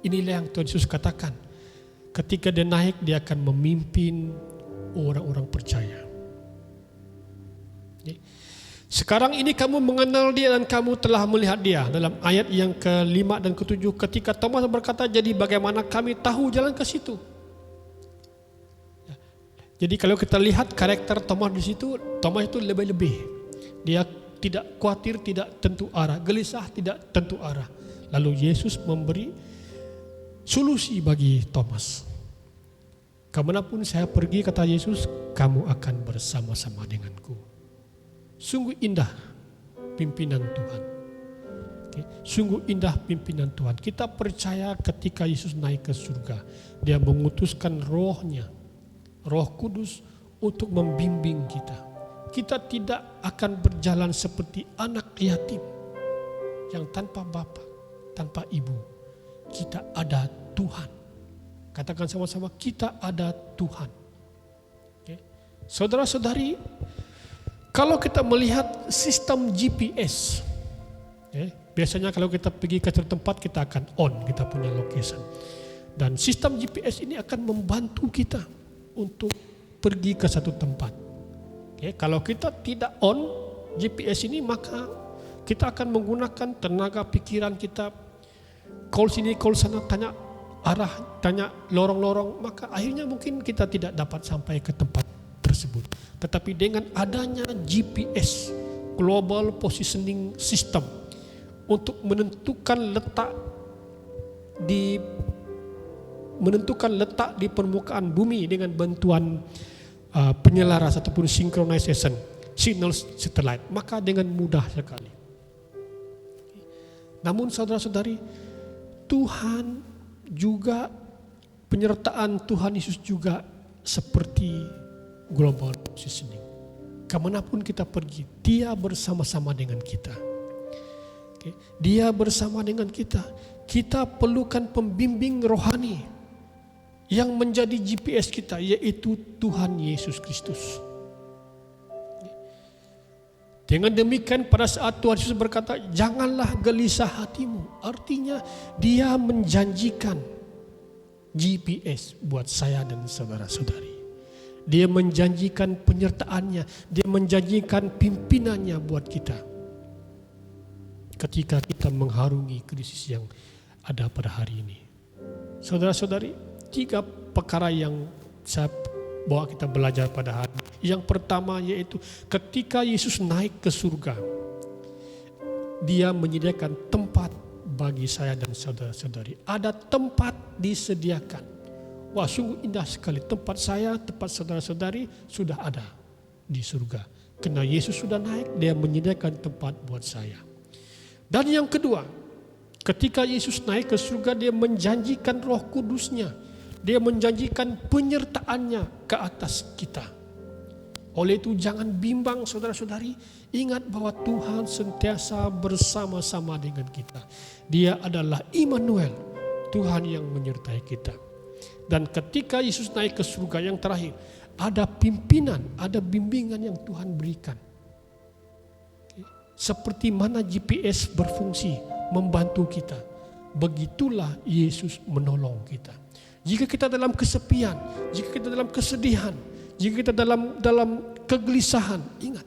Inilah yang Tuhan Yesus katakan. Ketika dia naik, dia akan memimpin orang-orang percaya. Sekarang ini kamu mengenal dia dan kamu telah melihat dia. Dalam ayat yang ke-5 dan ke-7, ketika Thomas berkata, jadi bagaimana kami tahu jalan ke situ? Jadi kalau kita lihat karakter Thomas di situ, Thomas itu lebih-lebih. Dia tidak khawatir, tidak tentu arah, gelisah, tidak tentu arah. Lalu Yesus memberi solusi bagi Thomas. Kemanapun saya pergi, kata Yesus, kamu akan bersama-sama denganku. Sungguh indah pimpinan Tuhan. Sungguh indah pimpinan Tuhan. Kita percaya ketika Yesus naik ke surga, dia mengutuskan rohnya, Roh Kudus untuk membimbing kita. Kita tidak akan berjalan seperti anak yatim yang tanpa bapa, tanpa ibu. Kita ada Tuhan. Katakan sama-sama, kita ada Tuhan. Saudara-saudari, kalau kita melihat sistem GPS, biasanya kalau kita pergi ke satu tempat, kita akan on, kita punya location. Dan sistem GPS ini akan membantu kita untuk pergi ke satu tempat. Kalau kita tidak on GPS ini, maka kita akan menggunakan tenaga pikiran kita, call sini, call sana, tanya arah, tanya lorong-lorong, maka akhirnya mungkin kita tidak dapat sampai ke tempat tersebut. Tetapi dengan adanya GPS, Global Positioning System, untuk menentukan letak di permukaan bumi dengan bantuan penyelaras ataupun synchronization signal satellite, maka dengan mudah sekali. Namun saudara-saudari, Tuhan juga, penyertaan Tuhan Yesus juga seperti global positioning. Kemanapun kita pergi, dia bersama-sama dengan kita. Dia bersama dengan kita. Kita perlukan pembimbing rohani yang menjadi GPS kita, yaitu Tuhan Yesus Kristus. Dengan demikian pada saat Tuhan Yesus berkata, janganlah gelisah hatimu. Artinya dia menjanjikan GPS buat saya dan saudara-saudari. Dia menjanjikan penyertaannya, dia menjanjikan pimpinannya buat kita. Ketika kita mengharungi krisis yang ada pada hari ini. Saudara-saudari, 3 perkara yang saya bawa kita belajar pada hari ini. Yang pertama yaitu ketika Yesus naik ke surga, dia menyediakan tempat bagi saya dan saudara-saudari. Ada tempat disediakan. Wah, sungguh indah sekali. Tempat saya, tempat saudara-saudari sudah ada di surga. Karena Yesus sudah naik, dia menyediakan tempat buat saya. Dan yang kedua, ketika Yesus naik ke surga, dia menjanjikan Roh Kudus-Nya. Dia menjanjikan penyertaannya ke atas kita. Oleh itu jangan bimbang saudara-saudari. Ingat bahwa Tuhan sentiasa bersama-sama dengan kita. Dia adalah Immanuel, Tuhan yang menyertai kita. Dan ketika Yesus naik ke surga yang terakhir, ada pimpinan, ada bimbingan yang Tuhan berikan. Seperti mana GPS berfungsi membantu kita, begitulah Yesus menolong kita. Jika kita dalam kesepian, jika kita dalam kesedihan, jika kita dalam kegelisahan, ingat,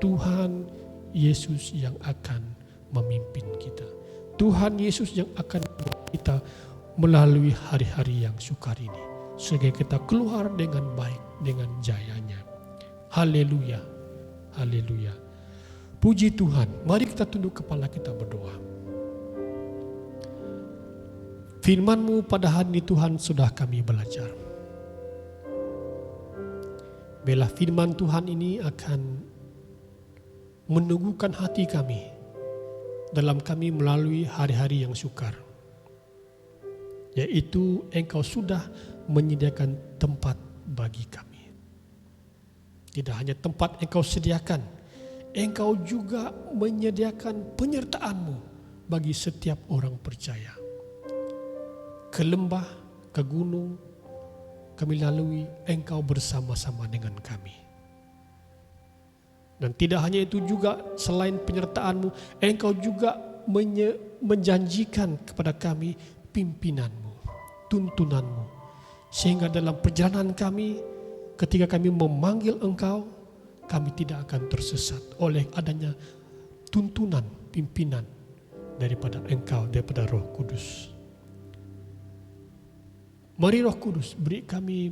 Tuhan Yesus yang akan memimpin kita. Tuhan Yesus yang akan membawa kita melalui hari-hari yang sukar ini, sehingga kita keluar dengan baik, dengan jayanya. Haleluya, haleluya. Puji Tuhan. Mari kita tunduk kepala, kita berdoa. Firman-Mu pada hari ini Tuhan sudah kami belajar. Biarlah firman Tuhan ini akan meneguhkan hati kami dalam kami melalui hari-hari yang sukar. Yaitu Engkau sudah menyediakan tempat bagi kami. Tidak hanya tempat Engkau sediakan, Engkau juga menyediakan penyertaan-Mu bagi setiap orang percaya. Ke lembah, ke gunung, kami lalui, Engkau bersama-sama dengan kami. Dan tidak hanya itu juga, selain penyertaan-Mu, Engkau juga menjanjikan kepada kami pimpinan-Mu, tuntunan-Mu. Sehingga dalam perjalanan kami, ketika kami memanggil Engkau, kami tidak akan tersesat oleh adanya tuntunan, pimpinan daripada Engkau, daripada Roh Kudus. Mari Roh Kudus beri kami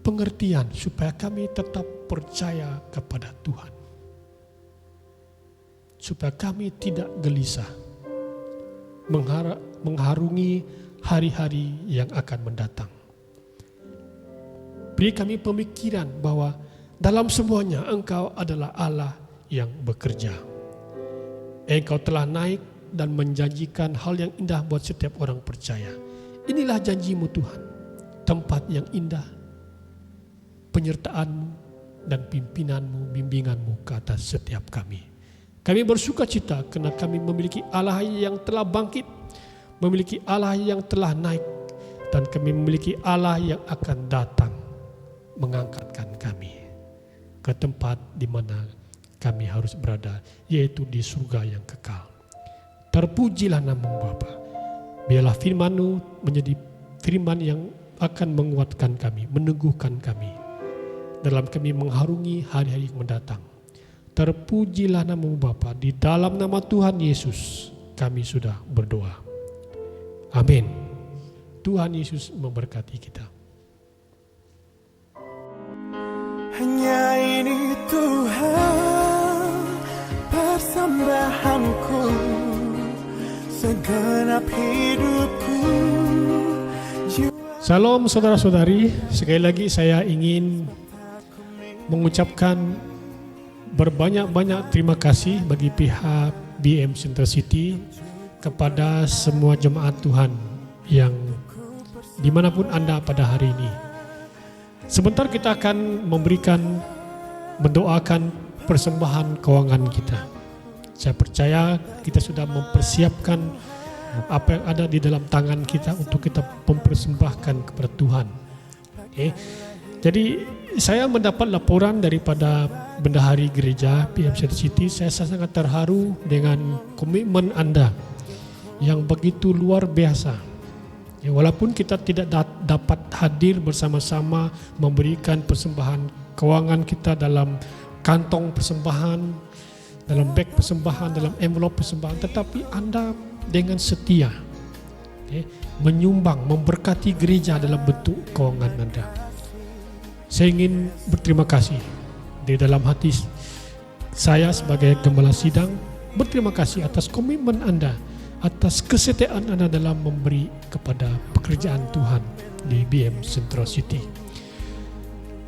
pengertian supaya kami tetap percaya kepada Tuhan. Supaya kami tidak gelisah mengharungi hari-hari yang akan mendatang. Beri kami pemikiran bahwa dalam semuanya Engkau adalah Allah yang bekerja. Engkau telah naik dan menjanjikan hal yang indah buat setiap orang percaya. Inilah janji-Mu Tuhan, tempat yang indah, penyertaan-Mu dan pimpinan-Mu, bimbingan-Mu ke atas setiap kami. Kami bersuka cita karena kami memiliki Allah yang telah bangkit, memiliki Allah yang telah naik, dan kami memiliki Allah yang akan datang mengangkatkan kami ke tempat di mana kami harus berada, yaitu di surga yang kekal. Terpujilah nama-Mu Bapa. Biarlah firman-Mu menjadi firman yang akan menguatkan kami, meneguhkan kami dalam kami mengharungi hari-hari yang mendatang. Terpujilah nama-Mu Bapa. Di dalam nama Tuhan Yesus kami sudah berdoa. Amin. Tuhan Yesus memberkati kita. Hanya ini Tuhan persembahanku, segenap hidupku. Salam saudara-saudari, sekali lagi saya ingin mengucapkan berbanyak-banyak terima kasih bagi pihak BM Central City kepada semua jemaat Tuhan yang dimanapun Anda pada hari ini. Sebentar kita akan mendoakan persembahan keuangan kita. Saya percaya kita sudah mempersiapkan apa yang ada di dalam tangan kita untuk kita mempersembahkan kepada Tuhan. Okay. Jadi saya mendapat laporan daripada bendahari gereja PM City. Saya sangat terharu dengan komitmen Anda yang begitu luar biasa Ya, walaupun kita tidak dapat hadir bersama-sama memberikan persembahan keuangan kita dalam kantong persembahan, dalam beg persembahan, dalam envelope persembahan, tetapi Anda dengan setia menyumbang, memberkati gereja dalam bentuk keuangan Anda. Saya ingin berterima kasih di dalam hati saya sebagai gembala sidang, berterima kasih atas komitmen Anda, atas kesetiaan Anda dalam memberi kepada pekerjaan Tuhan di BM Central City.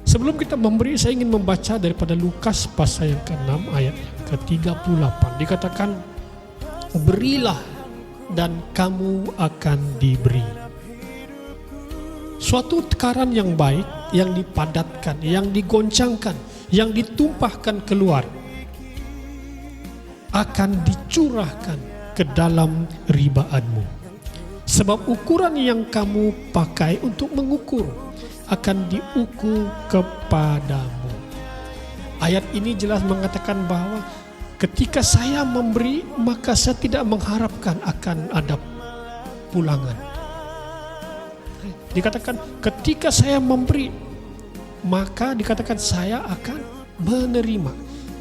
Sebelum kita memberi, saya ingin membaca daripada Lukas pasal yang ke-6 ayat yang ke-38. Dikatakan, berilah dan kamu akan diberi. Suatu tekaran yang baik, yang dipadatkan, yang digoncangkan, yang ditumpahkan keluar, akan dicurahkan ke dalam ribaanmu. Sebab ukuran yang kamu pakai untuk mengukur akan diukur kepadamu. Ayat ini jelas mengatakan bahwa ketika saya memberi, maka saya tidak mengharapkan akan ada pulangan. Dikatakan ketika saya memberi, maka dikatakan saya akan menerima.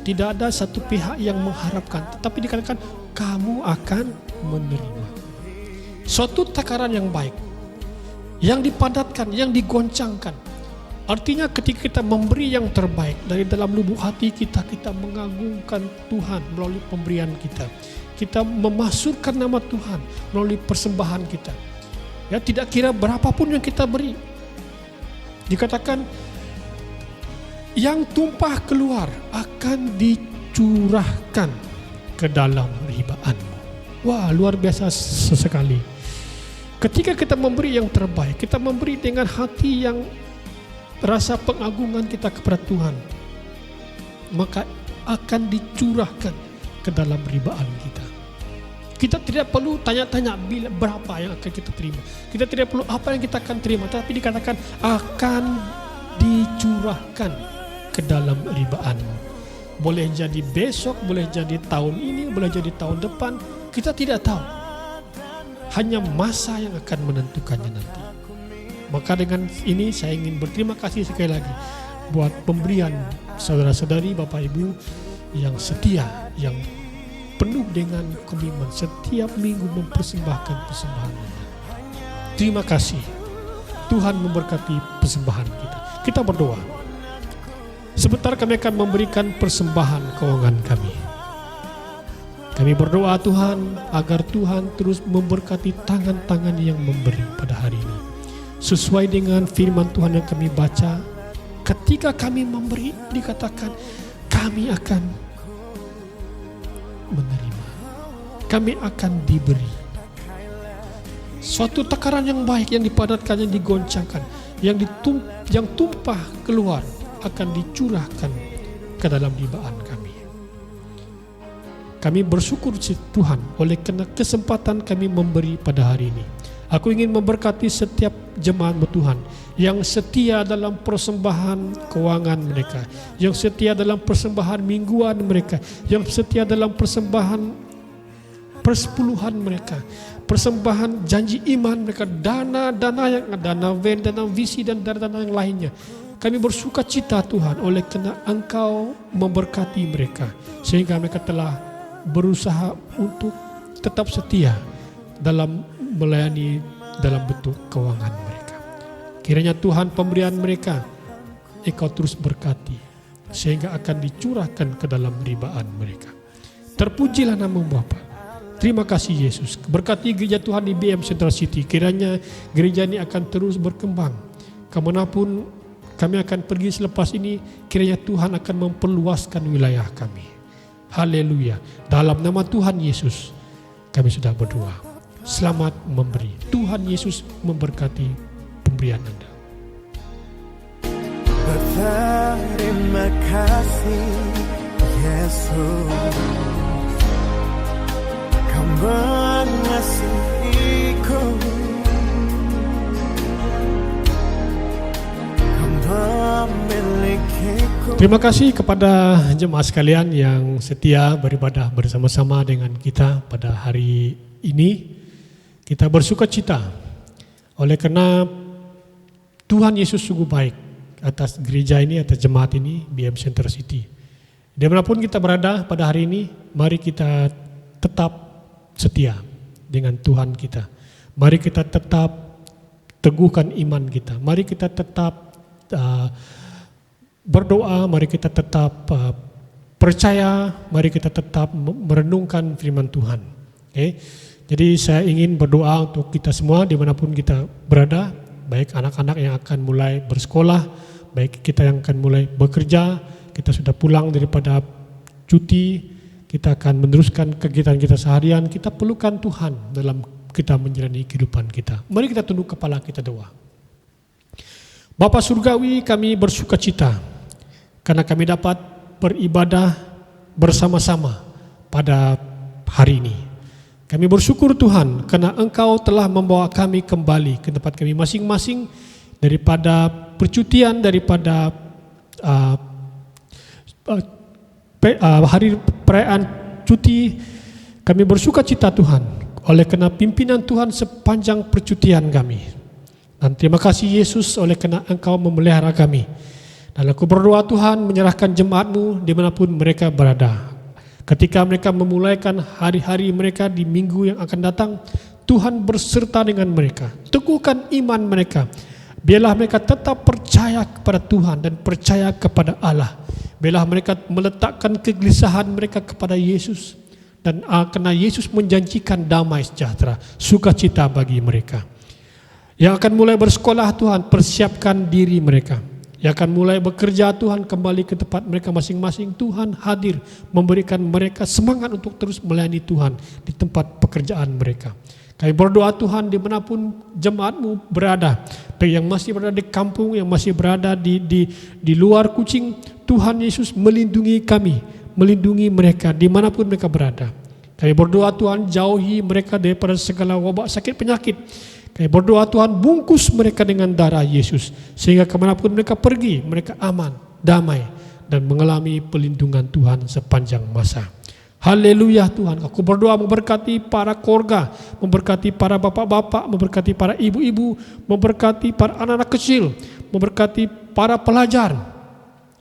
Tidak ada satu pihak yang mengharapkan, tetapi dikatakan kamu akan menerima. Suatu takaran yang baik, yang dipadatkan, yang digoncangkan. Artinya ketika kita memberi yang terbaik dari dalam lubuk hati kita, kita mengagungkan Tuhan melalui pemberian kita. Kita memasukkan nama Tuhan melalui persembahan kita. Ya, tidak kira berapapun yang kita beri. Dikatakan yang tumpah keluar akan dicurahkan ke dalam ribaanmu. Wah, luar biasa sesekali. Ketika kita memberi yang terbaik, kita memberi dengan hati yang rasa pengagungan kita kepada Tuhan, maka akan dicurahkan ke dalam ribaan kita. Kita tidak perlu tanya-tanya berapa yang akan kita terima. Kita tidak perlu apa yang kita akan terima, tapi dikatakan akan dicurahkan ke dalam ribaanmu. Boleh jadi besok, boleh jadi tahun ini, boleh jadi tahun depan, kita tidak tahu. Hanya masa yang akan menentukannya nanti. Maka dengan ini saya ingin berterima kasih sekali lagi buat pemberian saudara-saudari, Bapak Ibu yang setia, yang penuh dengan komitmen setiap minggu mempersembahkan persembahan. Terima kasih. Tuhan memberkati persembahan kita. Kita berdoa. Sebentar kami akan memberikan persembahan keuangan kami. Kami berdoa Tuhan agar Tuhan terus memberkati tangan-tangan yang memberi pada hari ini. Sesuai dengan firman Tuhan yang kami baca, ketika kami memberi dikatakan kami akan menerima. Kami akan diberi. Suatu takaran yang baik yang dipadatkan, yang digoncangkan, yang tumpah keluar akan dicurahkan ke dalam ribaan kami. Kami bersyukur Tuhan oleh karena kesempatan kami memberi pada hari ini. Aku ingin memberkati setiap jemaat Tuhan yang setia dalam persembahan keuangan mereka, yang setia dalam persembahan mingguan mereka, yang setia dalam persembahan persepuluhan mereka, persembahan janji iman mereka, dana-dana yang ada, dana ven, dana visi dan dana-dana yang lainnya. Kami bersuka cita Tuhan oleh karena Engkau memberkati mereka sehingga mereka telah berusaha untuk tetap setia dalam melayani dalam bentuk keuangan mereka. Kiranya Tuhan pemberian mereka Engkau terus berkati sehingga akan dicurahkan ke dalam ribaan mereka. Terpujilah nama Bapa. Terima kasih Yesus. Berkati gereja Tuhan di BM Central City. Kiranya gereja ini akan terus berkembang. Kemanapun kami akan pergi selepas ini, kiranya Tuhan akan memperluaskan wilayah kami. Haleluya. Dalam nama Tuhan Yesus kami sudah berdoa. Selamat memberi. Tuhan Yesus memberkati pemberian Anda. Berterima kasih Yesus, Kau mengasihiku, Kau memilikiku. Terima kasih kepada jemaat sekalian yang setia beribadah bersama-sama dengan kita pada hari ini. Kita bersuka cita Oleh karena Tuhan Yesus sungguh baik atas gereja ini, atas jemaat ini, BM Center City. Dimanapun kita berada pada hari ini, mari kita tetap setia dengan Tuhan kita. Mari kita tetap teguhkan iman kita. Mari kita tetap berdoa, mari kita tetap percaya, mari kita tetap merenungkan firman Tuhan. Okay? Jadi saya ingin berdoa untuk kita semua dimanapun kita berada, baik anak-anak yang akan mulai bersekolah, baik kita yang akan mulai bekerja, kita sudah pulang daripada cuti, kita akan meneruskan kegiatan kita seharian, kita perlukan Tuhan dalam kita menjalani kehidupan kita. Mari kita tunduk kepala kita doa. Bapa Surgawi, kami bersuka cita karena kami dapat beribadah bersama-sama pada hari ini. Kami bersyukur Tuhan karena Engkau telah membawa kami kembali ke tempat kami masing-masing daripada percutian, daripada hari perayaan cuti. Kami bersuka cita Tuhan oleh karena pimpinan Tuhan sepanjang percutian kami. Dan terima kasih Yesus oleh karena Engkau memelihara kami. Dan aku berdoa Tuhan menyerahkan jemaat-Mu dimanapun mereka berada. Ketika mereka memulaikan hari-hari mereka di minggu yang akan datang, Tuhan berserta dengan mereka. Teguhkan iman mereka. Biarlah mereka tetap percaya kepada Tuhan dan percaya kepada Allah. Biarlah mereka meletakkan kegelisahan mereka kepada Yesus. Dan karena Yesus menjanjikan damai sejahtera, sukacita bagi mereka. Yang akan mulai bersekolah Tuhan, persiapkan diri mereka. Yang akan mulai bekerja Tuhan, kembali ke tempat mereka masing-masing. Tuhan hadir memberikan mereka semangat untuk terus melayani Tuhan di tempat pekerjaan mereka. Kami berdoa Tuhan dimanapun jemaat-Mu berada, baik yang masih berada di kampung, yang masih berada di luar Kuching, Tuhan Yesus melindungi kami, melindungi mereka dimanapun mereka berada. Kami berdoa Tuhan jauhi mereka daripada segala wabak sakit penyakit. Kami berdoa Tuhan bungkus mereka dengan darah Yesus, sehingga kemanapun mereka pergi, mereka aman, damai, dan mengalami pelindungan Tuhan sepanjang masa. Haleluya Tuhan, aku berdoa memberkati para keluarga, memberkati para bapak-bapak, memberkati para ibu-ibu, memberkati para anak-anak kecil, memberkati para pelajar,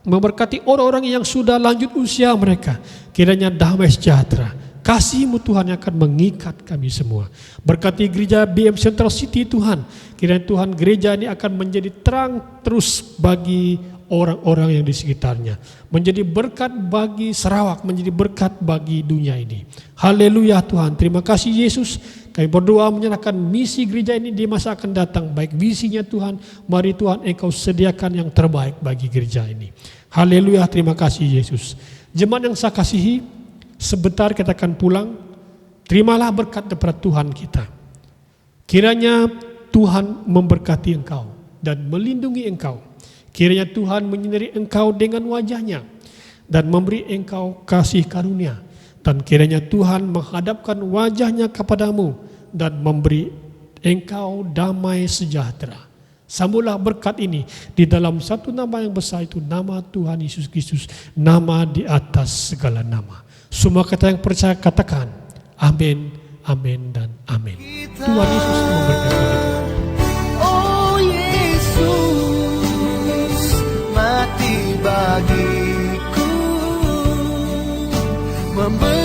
memberkati orang-orang yang sudah lanjut usia mereka. Kiranya damai sejahtera, kasih-Mu Tuhan yang akan mengikat kami semua. Berkati gereja BM Central City Tuhan, kiranya Tuhan gereja ini akan menjadi terang terus bagi orang-orang yang di sekitarnya, menjadi berkat bagi Sarawak, menjadi berkat bagi dunia ini. Haleluya Tuhan, terima kasih Yesus. Kami berdoa menyerahkan misi gereja ini di masa akan datang, baik visinya Tuhan, mari Tuhan Engkau sediakan yang terbaik bagi gereja ini. Haleluya, terima kasih Yesus. Jemaat yang saya kasihi, sebentar kita akan pulang. Terimalah berkat daripada Tuhan kita. Kiranya Tuhan memberkati engkau dan melindungi engkau. Kiranya Tuhan menyinari engkau dengan wajah-Nya dan memberi engkau kasih karunia. Dan kiranya Tuhan menghadapkan wajah-Nya kepadamu dan memberi engkau damai sejahtera. Sambutlah berkat ini di dalam satu nama yang besar, itu nama Tuhan Yesus Kristus, nama di atas segala nama. Semua kata yang percaya katakan amin, amin dan amin. Tuhan Yesus memberkati kita. Oh Yesus, mati bagiku, memberi